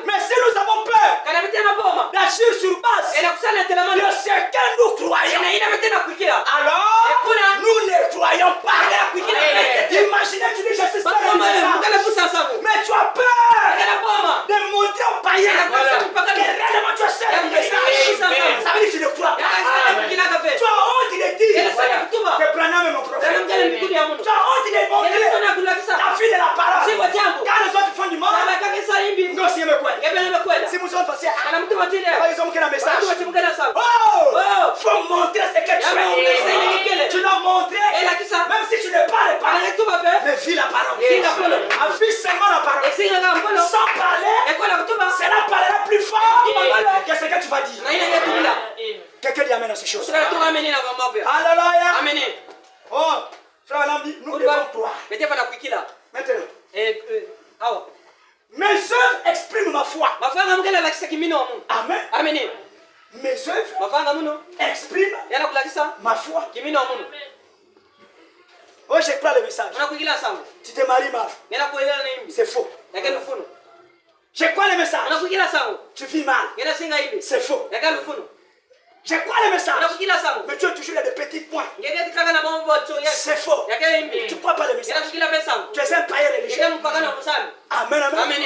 Mais si nous avons peur d'agir sur base de ce que nous croyons, alors nous ne croyons pas. Imaginez, tu dis je suis seul, mais tu as peur de montrer aux païens que réellement tu es seul. Ça veut dire que tu ne crois pas. Tu as honte de dire que Branham est mon prophète. Tu as honte de montrer la fille de la parole. Quand les autres font du mal, nous aussi me quoi. Si vous êtes facile, par exemple, quel message. Oh, faut montrer ce que tu fais. Tu dois montrer, même si tu ne parles pas, mais vis la parole. Vis seulement la parole. Sans parler, cela parlera plus fort que ce que tu vas dire. Quelqu'un dit amen à ces choses. Alléluia. Amen. Oh, frère Lambi, nous devons croire. Maintenant. Mes œuvres expriment ma foi. Amen. Mes œuvres expriment ma foi. Oh, je crois le message. Tu te maries mal. C'est faux. Je crois le message. Tu vis mal. C'est faux. Je crois le message. Mais tu as toujours des petits points. C'est faux. Tu ne crois pas le message. Tu es un païen religieux. Amen, amen.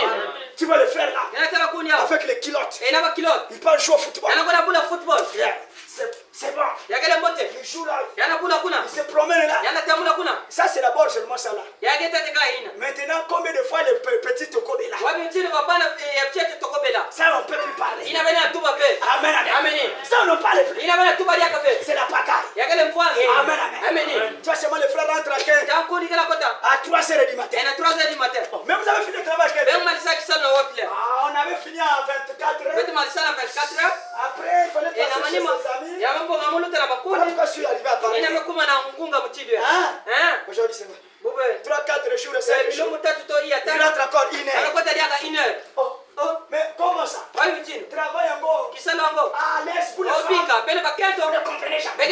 Tu vois le frère là, avec les culottes. Il peut jouer au football. C'est bon. Il joue là. Il se promène là. Ça c'est d'abord seulement ça là. Maintenant, combien de fois les petits tokobes là? Ça on ne peut plus parler. Amen, amen. Ça on ne parle plus. C'est la pagaille. Amen, amen. Tu vois seulement le frère rentre à 15. À 3h du matin. Mais vous avez fini le travail. On avait fini à 24h. Après, il fallait passer chez ses amis. Voilà pourquoi je suis arrivé à Paris. Aujourd'hui c'est vrai. 3-4 jours, 5 jours. Il rentre encore 1 heure. Oh, mais comment ça? Travail encore. À l'aise pour les femmes. Vous ne comprenez jamais.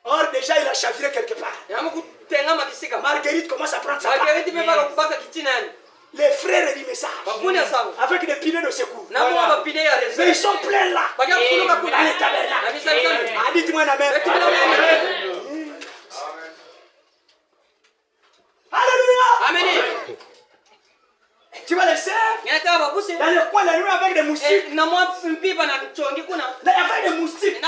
Or déjà il a chaviré quelque part. Marguerite commence à prendre sa part. Les frères du message avec des piliers de secours. Mais ils sont pleins là. Dans les tabernacles. Dites-moi amen. Alléluia. Amen. Tu vas les serre dans le coin de la nuit avec des moustiques. Avec des moustiques.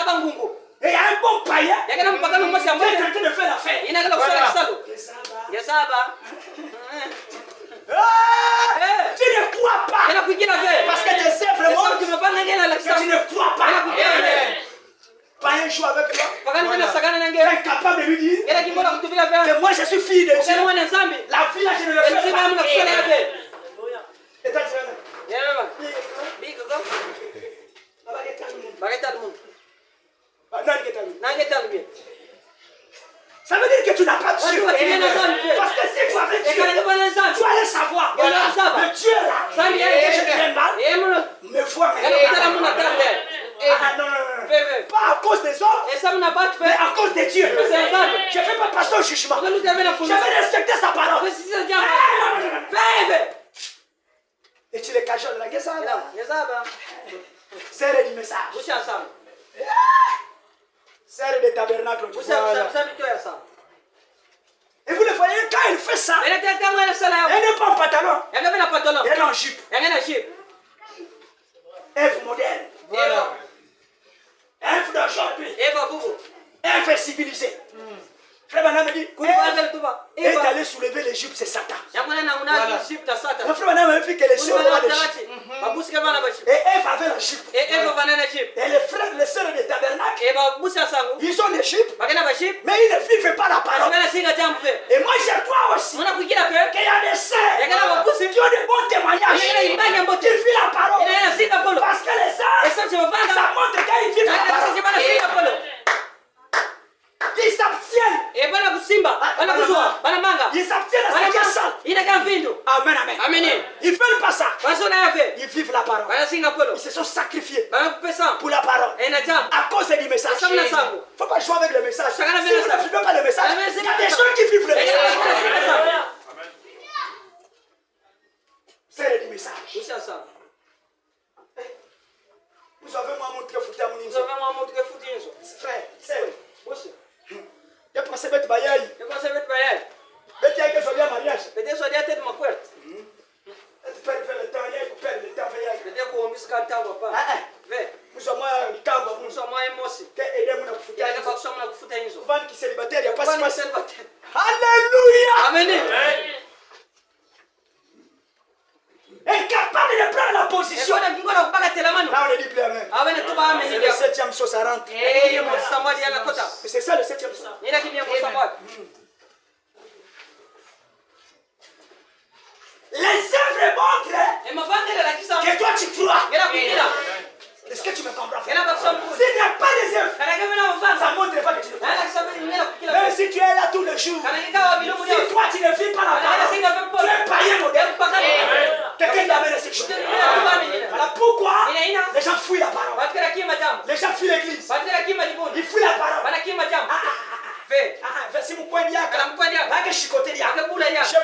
Et il y a un bon païen qui est en train de faire la fête. Tu ne crois pas. Parce que tes œuvres montrent que tu ne crois pas. Païen joue avec toi. Tu es capable de lui dire que moi je suis fille de Dieu. La vie là je ne le fais pas. Ça veut dire que tu n'as pas de Dieu. Parce que si tu avais Dieu, tu allais savoir. Le Dieu là, que je t'aime mal, me voit maintenant. Non. Pas à cause des hommes, mais à cause de Dieu. Je ne fais pas passer au jugement. Je vais respecter sa parole. Et tu les cajoles là. C'est du message. Serre des tabernacles. Et vous le voyez, quand il fait ça, elle n'est pas en pantalon, elle est en jupe. Ève moderne. Ève d'aujourd'hui. Ève civilisée. Frère Banam dit, est allé soulever les jupes, c'est Satan. Le frère Banam a vu que les sœurs avaient les jupes. Et Ève avait la jupe. Et les frères, les sœurs des tabernacles, ils ont des chips, mais ils ne vivent pas la parole. Et moi je crois aussi qu'il y a des sœurs qui ont de bons témoignages, qui vivent la parole. Parce que les sœurs, ça montre qu'ils vivent la parole. Ils s'abstiennent. Ils s'abstiennent à ce qu'il y a ça. Amen, amen. Ils ne veulent pas ça. Ils vivent la parole. Ils se sont sacrifiés pour la parole. À cause du message. Il ne faut pas jouer avec le message. Si vous ne vivez pas le message, il y a des gens qui vivent le message. C'est du message. Vous avez moi montré foutu à mon inzo. Frère, c'est je pense que c'est bayai. Mais tu as que je mariage. Tu perds le temps, tu perds le temps. Nous sommes qui célibataire, il n'y a pas de space. Alléluia. Amen. Incapable de prendre la position. Là, on ne dit plus amen. C'est le 7e saut, ça rentre. C'est ça le 7e saut. Les œuvres montrent que toi tu crois. Est-ce que tu me comprends? S'il n'y a pas les œuvres, ça ne montre pas que tu le crois. Même si tu es là tous les jours, si toi tu ne vis pas la parole, tu es païen modèle. Quelqu'un t'amène à cette chose. Voilà pourquoi les gens fuient la parole. Les gens fuient l'église. Ils fuient la parole. Si vous pouvez dire que je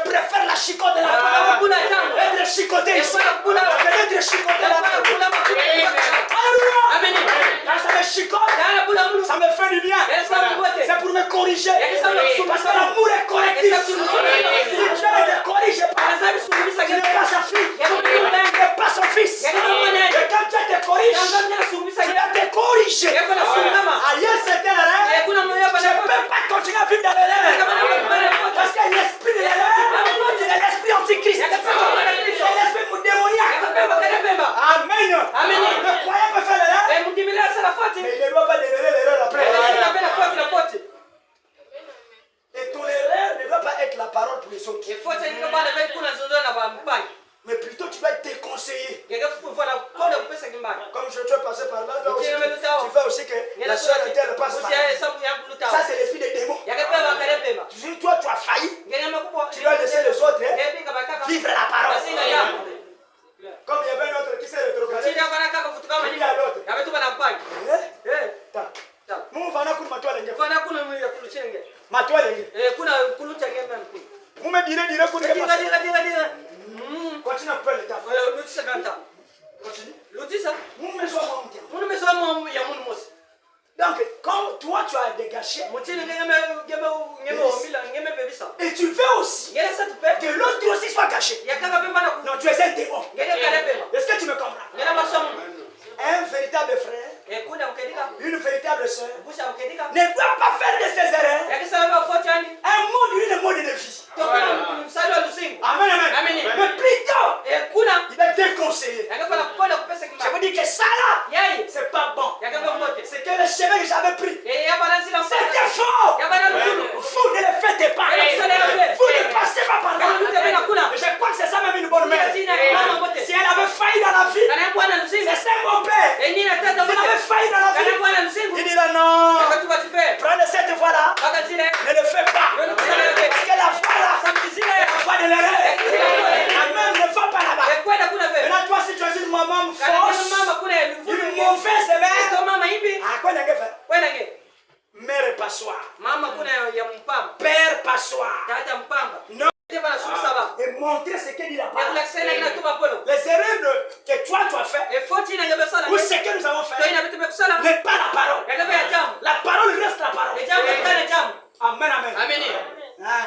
préfère la chicote de la parole. Être chicoté ici. Être chicoté de la parole. Alléluia. Quand ça me chicote, ça me fait du bien. C'est pour me corriger. Parce que l'amour est correctif. Si tu ne te corriges pas, tu n'es pas sa fille. Tu n'es pas son fils. Et quand tu te corriges, tu dois te corriger. Ailleurs c'était l'erreur. Je ne peux pas continuer à vivre dans l'erreur. Parce que l'esprit de l'erreur, c'est l'esprit antichrist. C'est l'esprit démoniaque. Amen. Le croyant peut faire l'erreur, mais il ne doit pas délérer l'erreur après. Et ton erreur ne doit pas être la parole pour les autres. Mais plutôt tu dois être déconseillé. Comme je te passé par là, tu veux aussi que la soeur de terre passe par là. Ça c'est l'esprit des démons. Si toi tu as failli, tu dois laisser les autres vivre la parole. Comme il y avait un autre qui s'est rétrogradé, il y a l'autre. Vous me direz continue à faire le temps. Continue. Donc, quand toi tu as dégagé, et tu veux aussi que l'autre aussi soit gâché. Non, tu es un démon. Est-ce que tu me comprends? Un véritable frère, une véritable soeur ne doit pas faire de ses erreurs un mode de vie. Amen, amen. Mais plutôt, il est déconseillé. Je vous dis que ça là, c'est pas bon. C'est que le chemin que j'avais pris, c'était faux. Vous ne le faites pas. Vous ne passez pas par là. Mais je crois que c'est ça même une bonne mère. Si elle avait failli dans la vie, c'est ça mon père. Si elle avait failli dans la vie, il dit là non. Prenez cette voie là. Ne le fais pas. Parce que la voie là, c'est la voie de l'erreur. Amen, ne va pas là-bas. Maintenant toi si tu es une maman fausse, une mauvaise mère, quoi n'a-t-elle fait? Mère passoire. Père passoire. Non. Et montrer ce que dit la parole. Les erreurs que toi tu as fait, ou ce que nous avons fait, n'est pas la parole. La parole reste la parole. Amen, amen.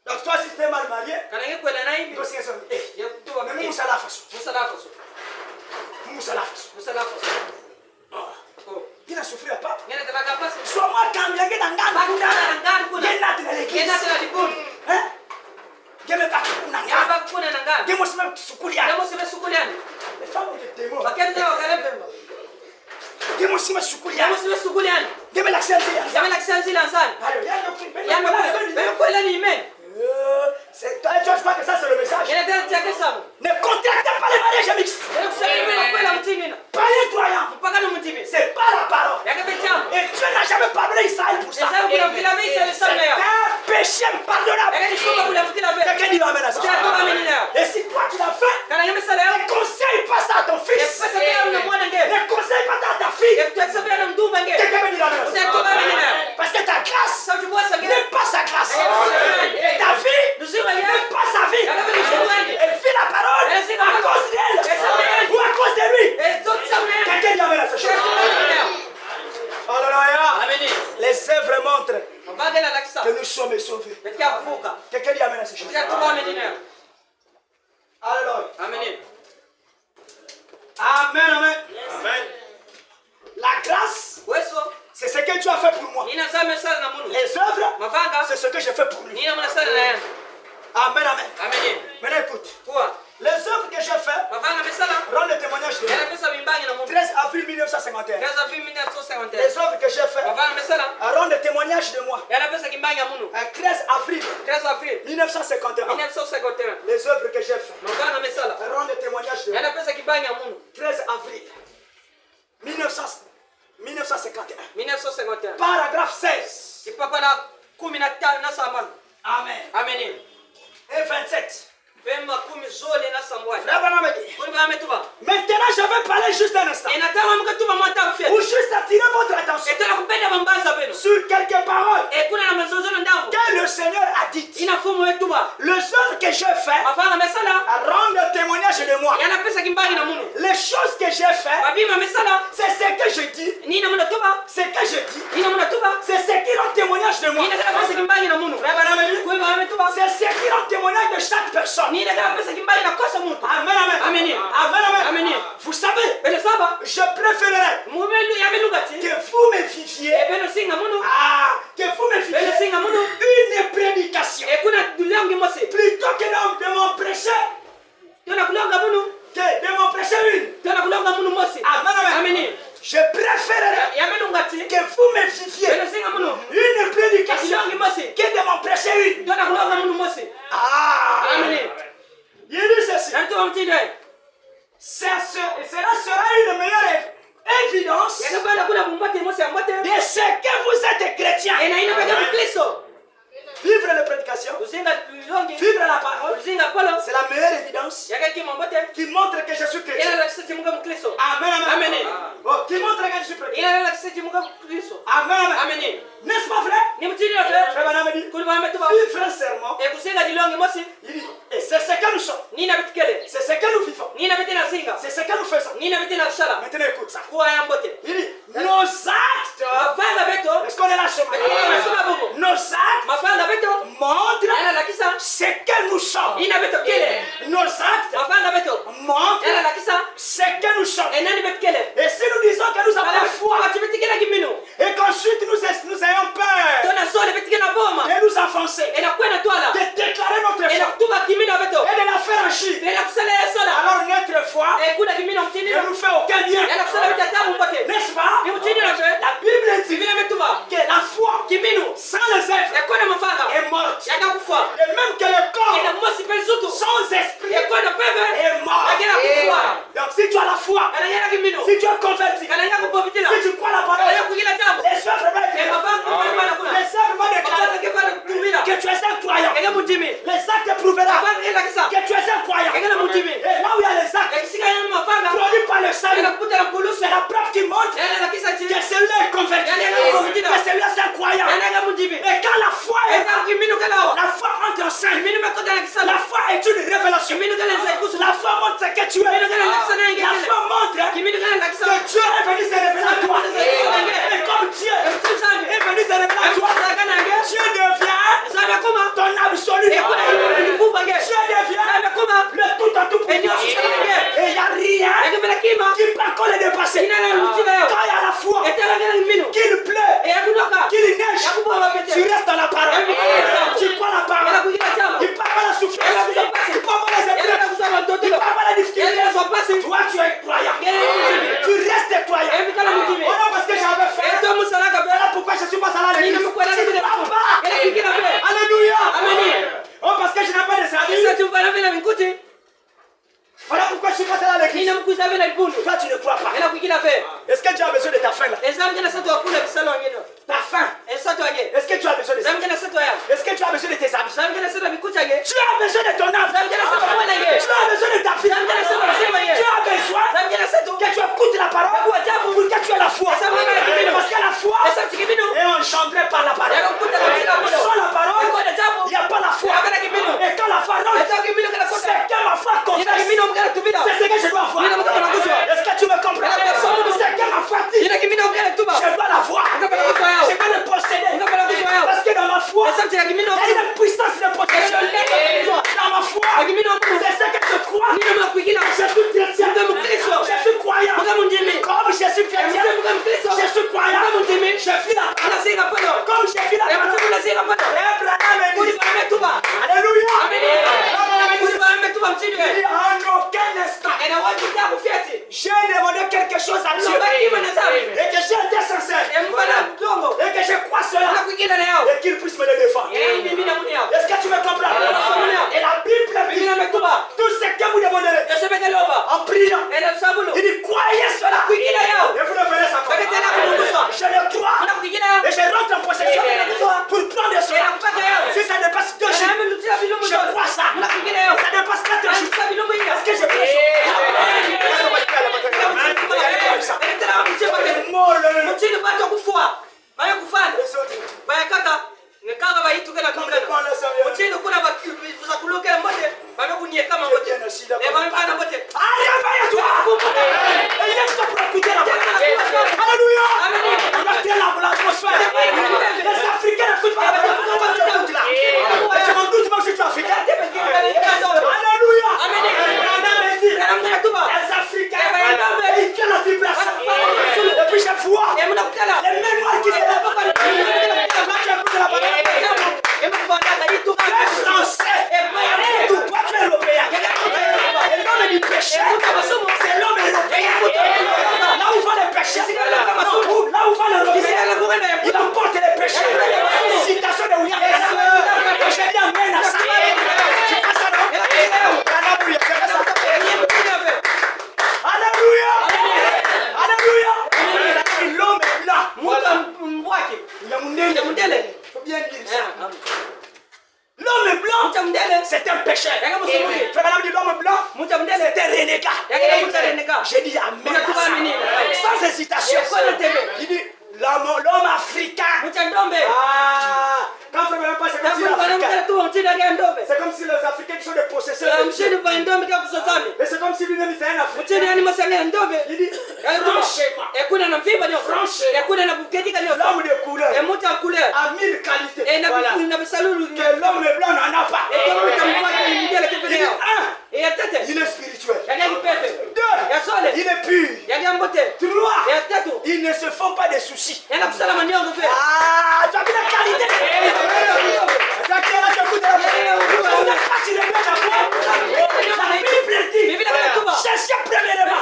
Donc toi si tu es mal marié, tu dois s'y mais nous ça la façon. Il a souffert pas. Soit moi quand il y a des gens qui dans l'église. Hein? Les femmes ont des démons. Ngemusime sukulia. Ngemusime sukuliani. Ngemela kusanzia. Ngemela kusanzia nzani. Ayo, Yango kwela ni amen. C'est toi, tu crois que ça c'est le message? Ne contractez pas les mariages mixtes. Pas les croyants. C'est pas la parole. Et Dieu n'a jamais pardonné Israël pour ça. C'est un péché impardonnable. Quelqu'un dit amen à ça. Et si toi tu l'as fait, ne conseille pas ça à ton fils. Ne conseille pas ça à ta fille. Quelqu'un me dit amen à ça. Parce que ta grâce n'est pas sa grâce. Et ta vie n'est pas sa vie. Elle fait la parole à cause d'elle ou à cause de lui. Quelqu'un dit amen à ça. Alléluia. Les œuvres montrent que nous sommes sauvés. Quelqu'un dit amen à ça. Alléluia. Amen, amen. La grâce, c'est ce que Dieu a fait pour moi. Les œuvres, c'est ce que j'ai fait pour lui. Amen, amen. Maintenant écoute. Les œuvres que j'ai faites rendent le témoignage de moi. 13 avril 1951. Les œuvres que j'ai faites rendent le témoignage de moi. 13 avril 1951. Les œuvres que j'ai faites rendent le témoignage de moi. 13 avril 1951. Paragraphe 16. Amen. Et 27. Maintenant, je vais parler juste un instant. Ou juste attirer votre attention sur quelques paroles que le Seigneur a dites. Les œuvres que j'ai faites rendent le témoignage de moi. Les choses que j'ai faites, c'est ce que je dis. C'est ce que je dis. C'est ce qui rend témoignage de moi. C'est ce qui rend témoignage de chaque personne. Amen, amen. Amen. Vous savez, je préférerais que vous me viviez, une prédication plutôt que de m'en prêcher. Amen. Je préférerais que vous me viviez une prédication que de m'en prêcher une. Amen. Il dit ceci. Cela sera une meilleure évidence de ce que vous êtes chrétien. Vivre la prédication, vivre la parole, c'est la meilleure évidence qui montre que je suis chrétien. Amen. Oh, qui montre que je suis chrétien. Amen. N'est-ce pas vrai? Frère Banam dit, vivre un serment. Il dit, et c'est ce que nous sommes. C'est ce que nous vivons. C'est ce que nous faisons. Maintenant écoute ça. Il dit, nos actes, est-ce qu'on est là ce matin? Nos actes montrent ce que nous sommes. Nos actes montrent ce que nous sommes. Et si nous disons que nous avons la foi et qu'ensuite nous ayons peur de nous enfoncer, de déclarer notre foi et de la faire agir, alors notre foi ne nous fait aucun bien. N'est-ce pas? La Bible dit que la foi sans les œuvres est morte. Et même que le corps sans esprit est mort. Donc si tu as la foi, si tu es converti, si tu crois la parole, les œuvres vont déclarer que tu es un croyant. Les actes prouveront que tu es un croyant. Et là où il y a les actes produits par le salut, c'est la preuve qui montre que celui-là est converti, que celui-là c'est un croyant. Et quand la foi est là, la foi entre en scène. La foi est une révélation. La foi montre ce que tu es. La foi montre que Dieu est venu Est-ce que tu as besoin de ta faim là? Ta faim. Est-ce que tu as besoin de ça? Est-ce que tu as besoin de tes amis? Tu as besoin de ton âme. Tu as besoin de ta vie. Tu as besoin que tu écoutes la parole pour que tu aies la foi. Parce que la foi est engendrée par la parole. Sans la parole, il n'y a pas la foi. Et quand la parole, c'est que ma foi confesse. C'est ce que je dois voir. Est-ce que tu me comprends? C'est que ma foi dit. Je dois la voir. Je dois le posséder. Parce que dans ma foi, il y a une puissance de possession. Dans ma foi, c'est ce que je crois. Je suis chrétien. Je suis croyant. Comme je suis chrétien, je suis croyant. Je vis la parole. Comme je vis la parole. Alléluia. En aucun instant, j'ai demandé quelque chose à Dieu et que j'ai été sincère et que je crois cela et qu'il puisse me le défendre. Est-ce que tu me comprends? Et la Bible dit tout ce que vous demanderez en priant, il dit croyez cela et vous le verrez sans comprendre. Je le crois et je rentre en possession pour prendre cela. Si ça dépasse 2 jours, je crois ça. Ça dépasse 4 jours. Est-ce que je crois L'homme blanc, c'est un pécheur. L'homme blanc, c'est un renégat. J'ai dit amen à ça. Sans hésitation. Il dit l'homme africain. Ah, quand ça ne veut pas, c'est comme si l'Africain. C'est comme si les Africains qui sont des possesseurs de Dieu. Mais c'est comme si lui-même était un Africain. Il dit franchement, l'homme de couleur a 1000 qualités. Voilà. Que l'homme blanc n'en a pas. Il dit il est spirituel. 2, il est pur. 3, ils ne se font pas de soucis. Ah, tu as vu la qualité. La Bible dit cherchez premièrement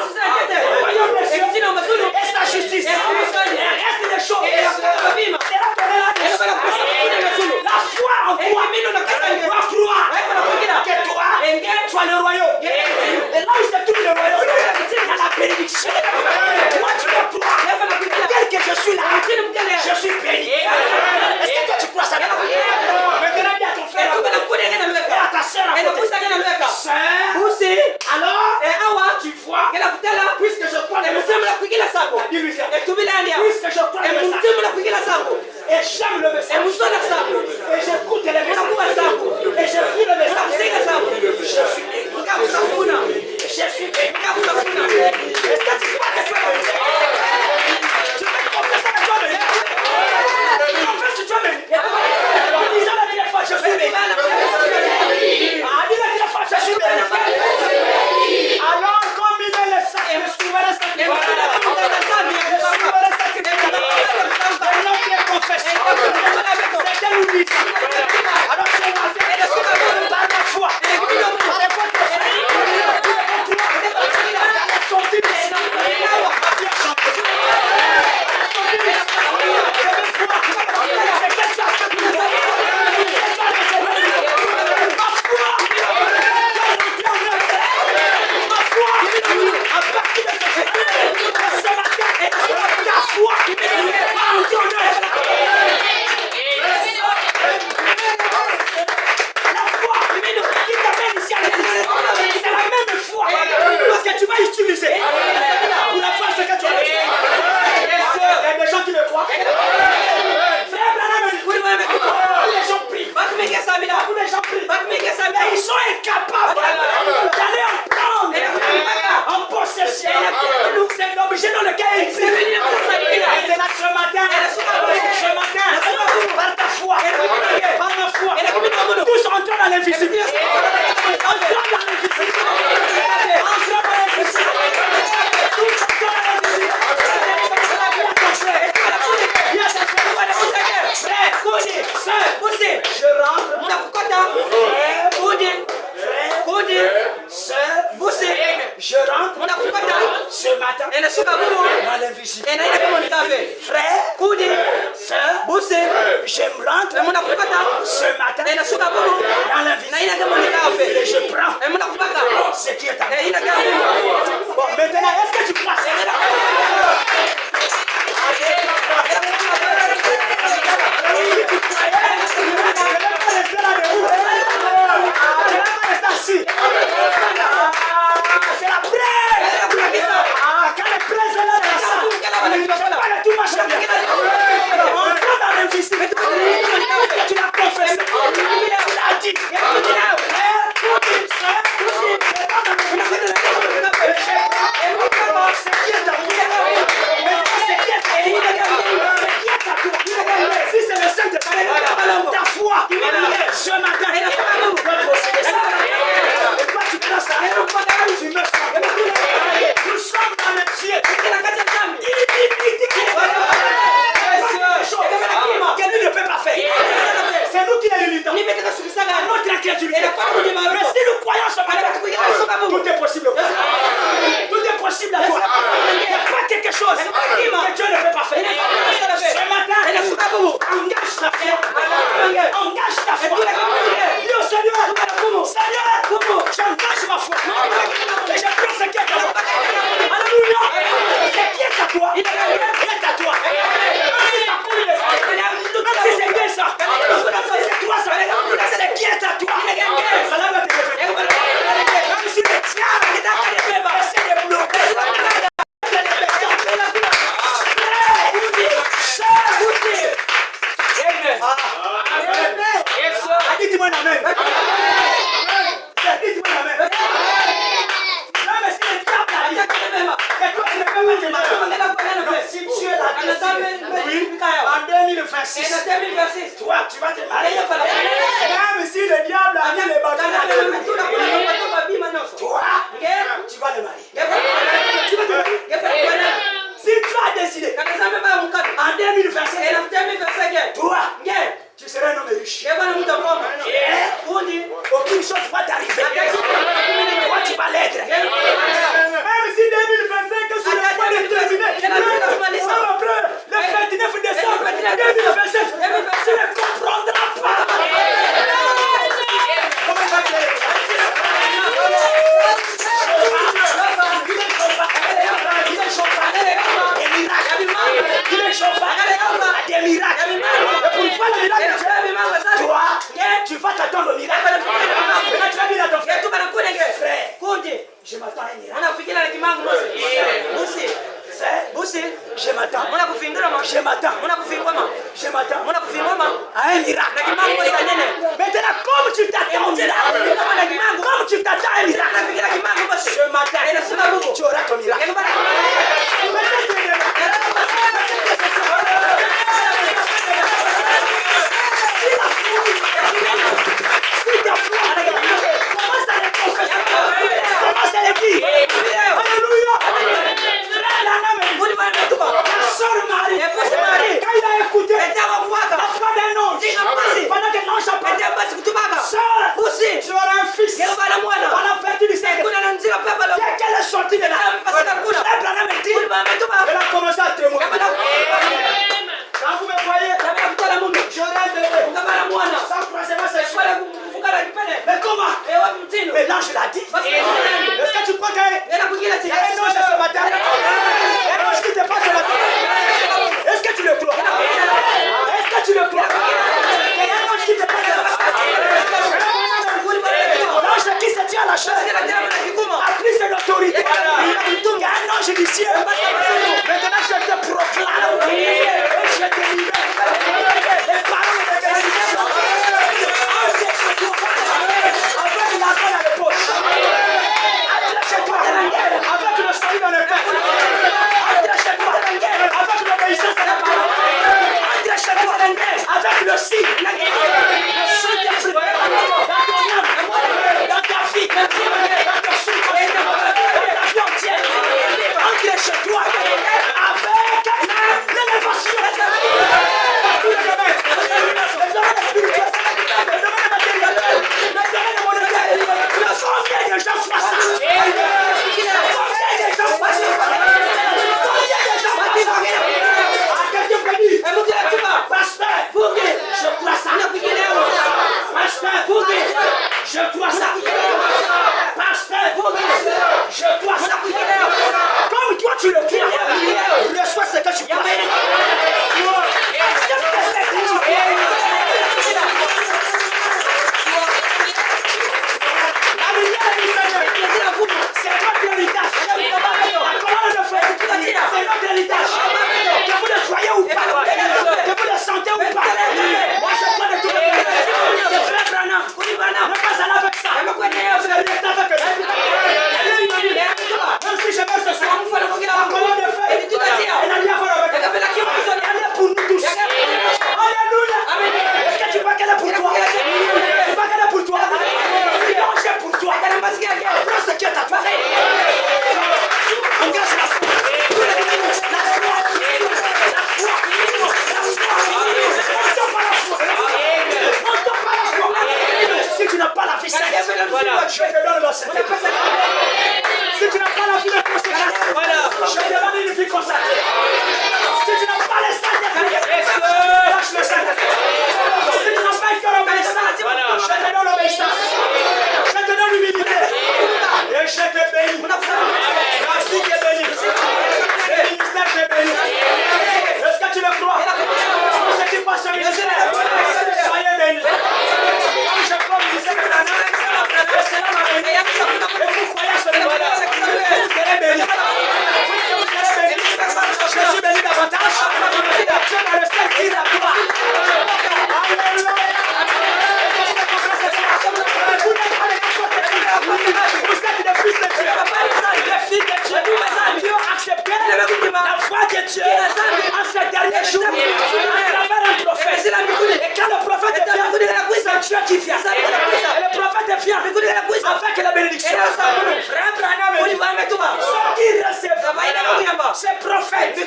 le royaume des cieux et sa justice. Et reste des choses. C'est la foi en toi doit croire que toi, tu as le royaume. Et là où se trouve le royaume, il y a la bénédiction. Moi, tu dois croire. Tel que je suis là, je suis béni. Est-ce que toi, tu crois ça? Maintenant, dis à ton frère et à ta soeur à côté. Sœur, alors, tu vois, puisque je crois le message, dans l'invisible. Frère, sœur, je me rends ce matin dans l'invisible. Et je prends ce qui est à moi. Bon, maintenant, est-ce que tu crois? C'est la presse. Quand la presse est là, il ne peut pas tout marcher bien. On prend dans l'invisible. Tu l'as confessé. Tu l'as dit. Si c'est le Saint de ta foi, ce matin, et toi tu prends ça, tu me sens. Nous sommes dans le ciel. Que lui ne peut pas faire. C'est nous qui les limitons. Notre incrédulité. Mais si nous croyons ce matin, tout est possible. Tout est possible à toi. Il n'y a pas quelque chose que Dieu ne peut pas faire. Ce matin, engage ta foi. Engage ta foi. Dis au Seigneur, Seigneur, j'engage ma foi. Et je prends ce qui est à toi. Alléluia. Ce qui est à toi, est à toi. Même si c'est bien ça, c'est toi ça. Ce qui est à toi, ça va te lever. Même si le tien, essaie de bloquer. Dites-moi amen. Dites-moi amen. Même si le diable a dit que toi tu ne peux pas te marier. Si tu es la destinée, en 2026, toi tu vas te marier. Même si le diable a dit les bâtons, toi tu vas le marier. Tu vas te marier. Si tu as décidé en 2025, toi tu seras un homme riche. Aucune chose va t'arriver. Toi tu vas l'être. Même si 2025 sur le point de terminer, le 29 décembre 2027, tu ne comprendras pas. Comment ça te des miracles. Et pour faire le miracle, toi, tu vas t'attendre au miracle. Maintenant, tu vas dire à ton frère, frère, je m'attends à un miracle. Je m'attends. Je m'attends. À un miracle. Maintenant, comme tu t'attends au miracle, à un miracle, ce matin, tu auras ton miracle. Elle a commencé à témoigner. Quand vous me voyez, j'aurai un bébé. Sans croisement sexuel. Mais comment? Mais l'ange l'a dit. Est-ce que tu crois qu'il y a un ange ce matin? Un ange qui te passe ce matin. Est-ce que tu le crois? Est-ce que tu le crois? Il y a un ange qui te passe ce matin. L'ange qui se tient à la chaise a pris son autorité. Il y a un ange du ciel. Maintenant je te proclame et je te libère. Les paroles de bénédiction. Avec l'argent dans les poches. Accroche-toi avec le salut dans le cœur. Accroche-toi avec l'obéissance à la parole. Accroche-toi avec le signe. Le Saint-Esprit dans ton âme, dans ta vie, dans ton souffle, dans ta vie entière. Accroche-toi avec l'élévation. Tous les domaines. Les domaines spirituels. Les domaines matériels. Les domaines monétaires. Le combien de gens font ça? Combien de gens font ça? les jours, à travers un prophète. Et quand le prophète vient, c'est Dieu qui vient. Et le prophète vient avec la bénédiction. Ceux qui recevent ces prophètes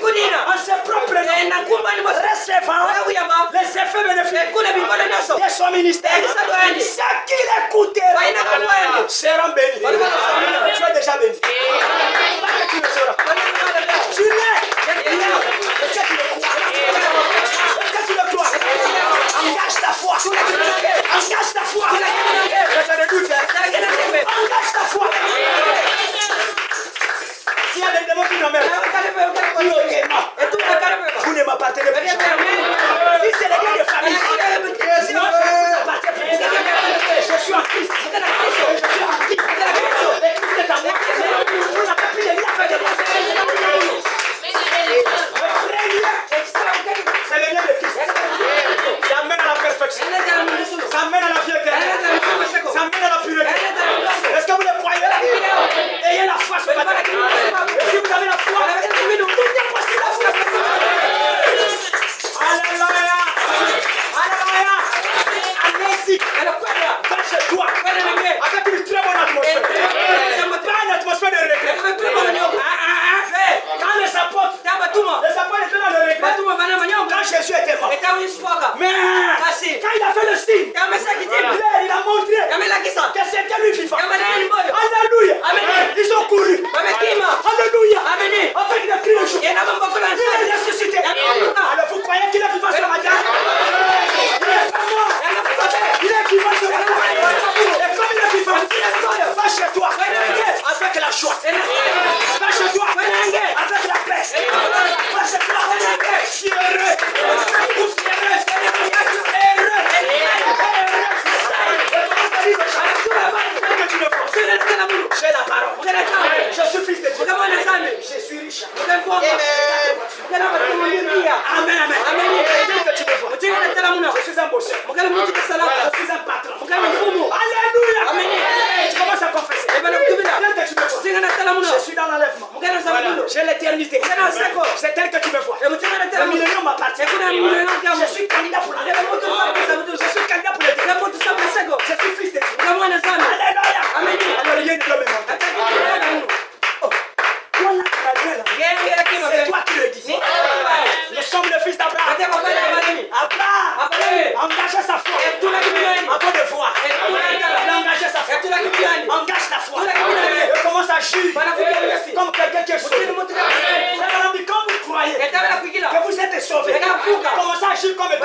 en ses propres noms, recevant les effets bénéfiques de son ministère, ceux qui l'écouteront seront bénis. Tu es déjà béni. Tu le seras. Tu l'es. Est-ce que tu le crois? Est-ce que tu le crois? Engage ta foi. Engage ta foi. Je te doute. Engage ta foi. S'il y a des démons qui nous mènent, vous ne m'appartenez plus. Si c'est les gars de famille, je suis en Christ. Je suis en Christ. Le Christ est en moi. Vous n'avez plus de lien avec les gens. C'est le lien de Christ. Ça mène à la perfection. Ça mène à la fierté. Ça mène à la pureté. Est-ce que vous le croyez? Ayez la foi ce matin. Et si vous avez la foi, tout est possible. Alléluia. Alléluia. Allez-y. Va chez toi. Avec une très bonne atmosphère. Pas une atmosphère de regret. Quand les apôtres étaient dans le regret, quand Jésus était mort, mais quand il a fait le signe, il a montré que c'était lui vivant. Alléluia. Ils ont couru. Alléluia. Avec des cris de joie. Il est ressuscité. Alors vous croyez qu'il est vivant ce matin? Il est pas mort. Il est vivant ce matin. Et comme il est vivant, va chez toi avec la joie. Va chez toi avec la paix. Va chez toi si heureux. J'ai la parole. Je suis fils de Dieu. Je suis riche. Amen, amen. Que tu me vois. Je suis un bosseur. Je suis un patron. Alléluia. Tu commences à confesser. Je suis dans l'enlèvement. J'ai l'éternité. C'est tel que tu me vois. Le millénium m'appartient. Je suis candidat pour l'enlèvement. Je suis candidat pour l'éternité. Je suis fils de Dieu. Alléluia. Alors rien ne peut me manquer. Voilà c'est toi qui le dis. Nous sommes le fils d'Abraham. Abraham engage sa foi avant de voir. Il a engagé sa foi. Engage ta foi. Et commence à agir comme quelqu'un qui est sauvé. Quand vous croyez que vous êtes sauvé, commencez à agir comme un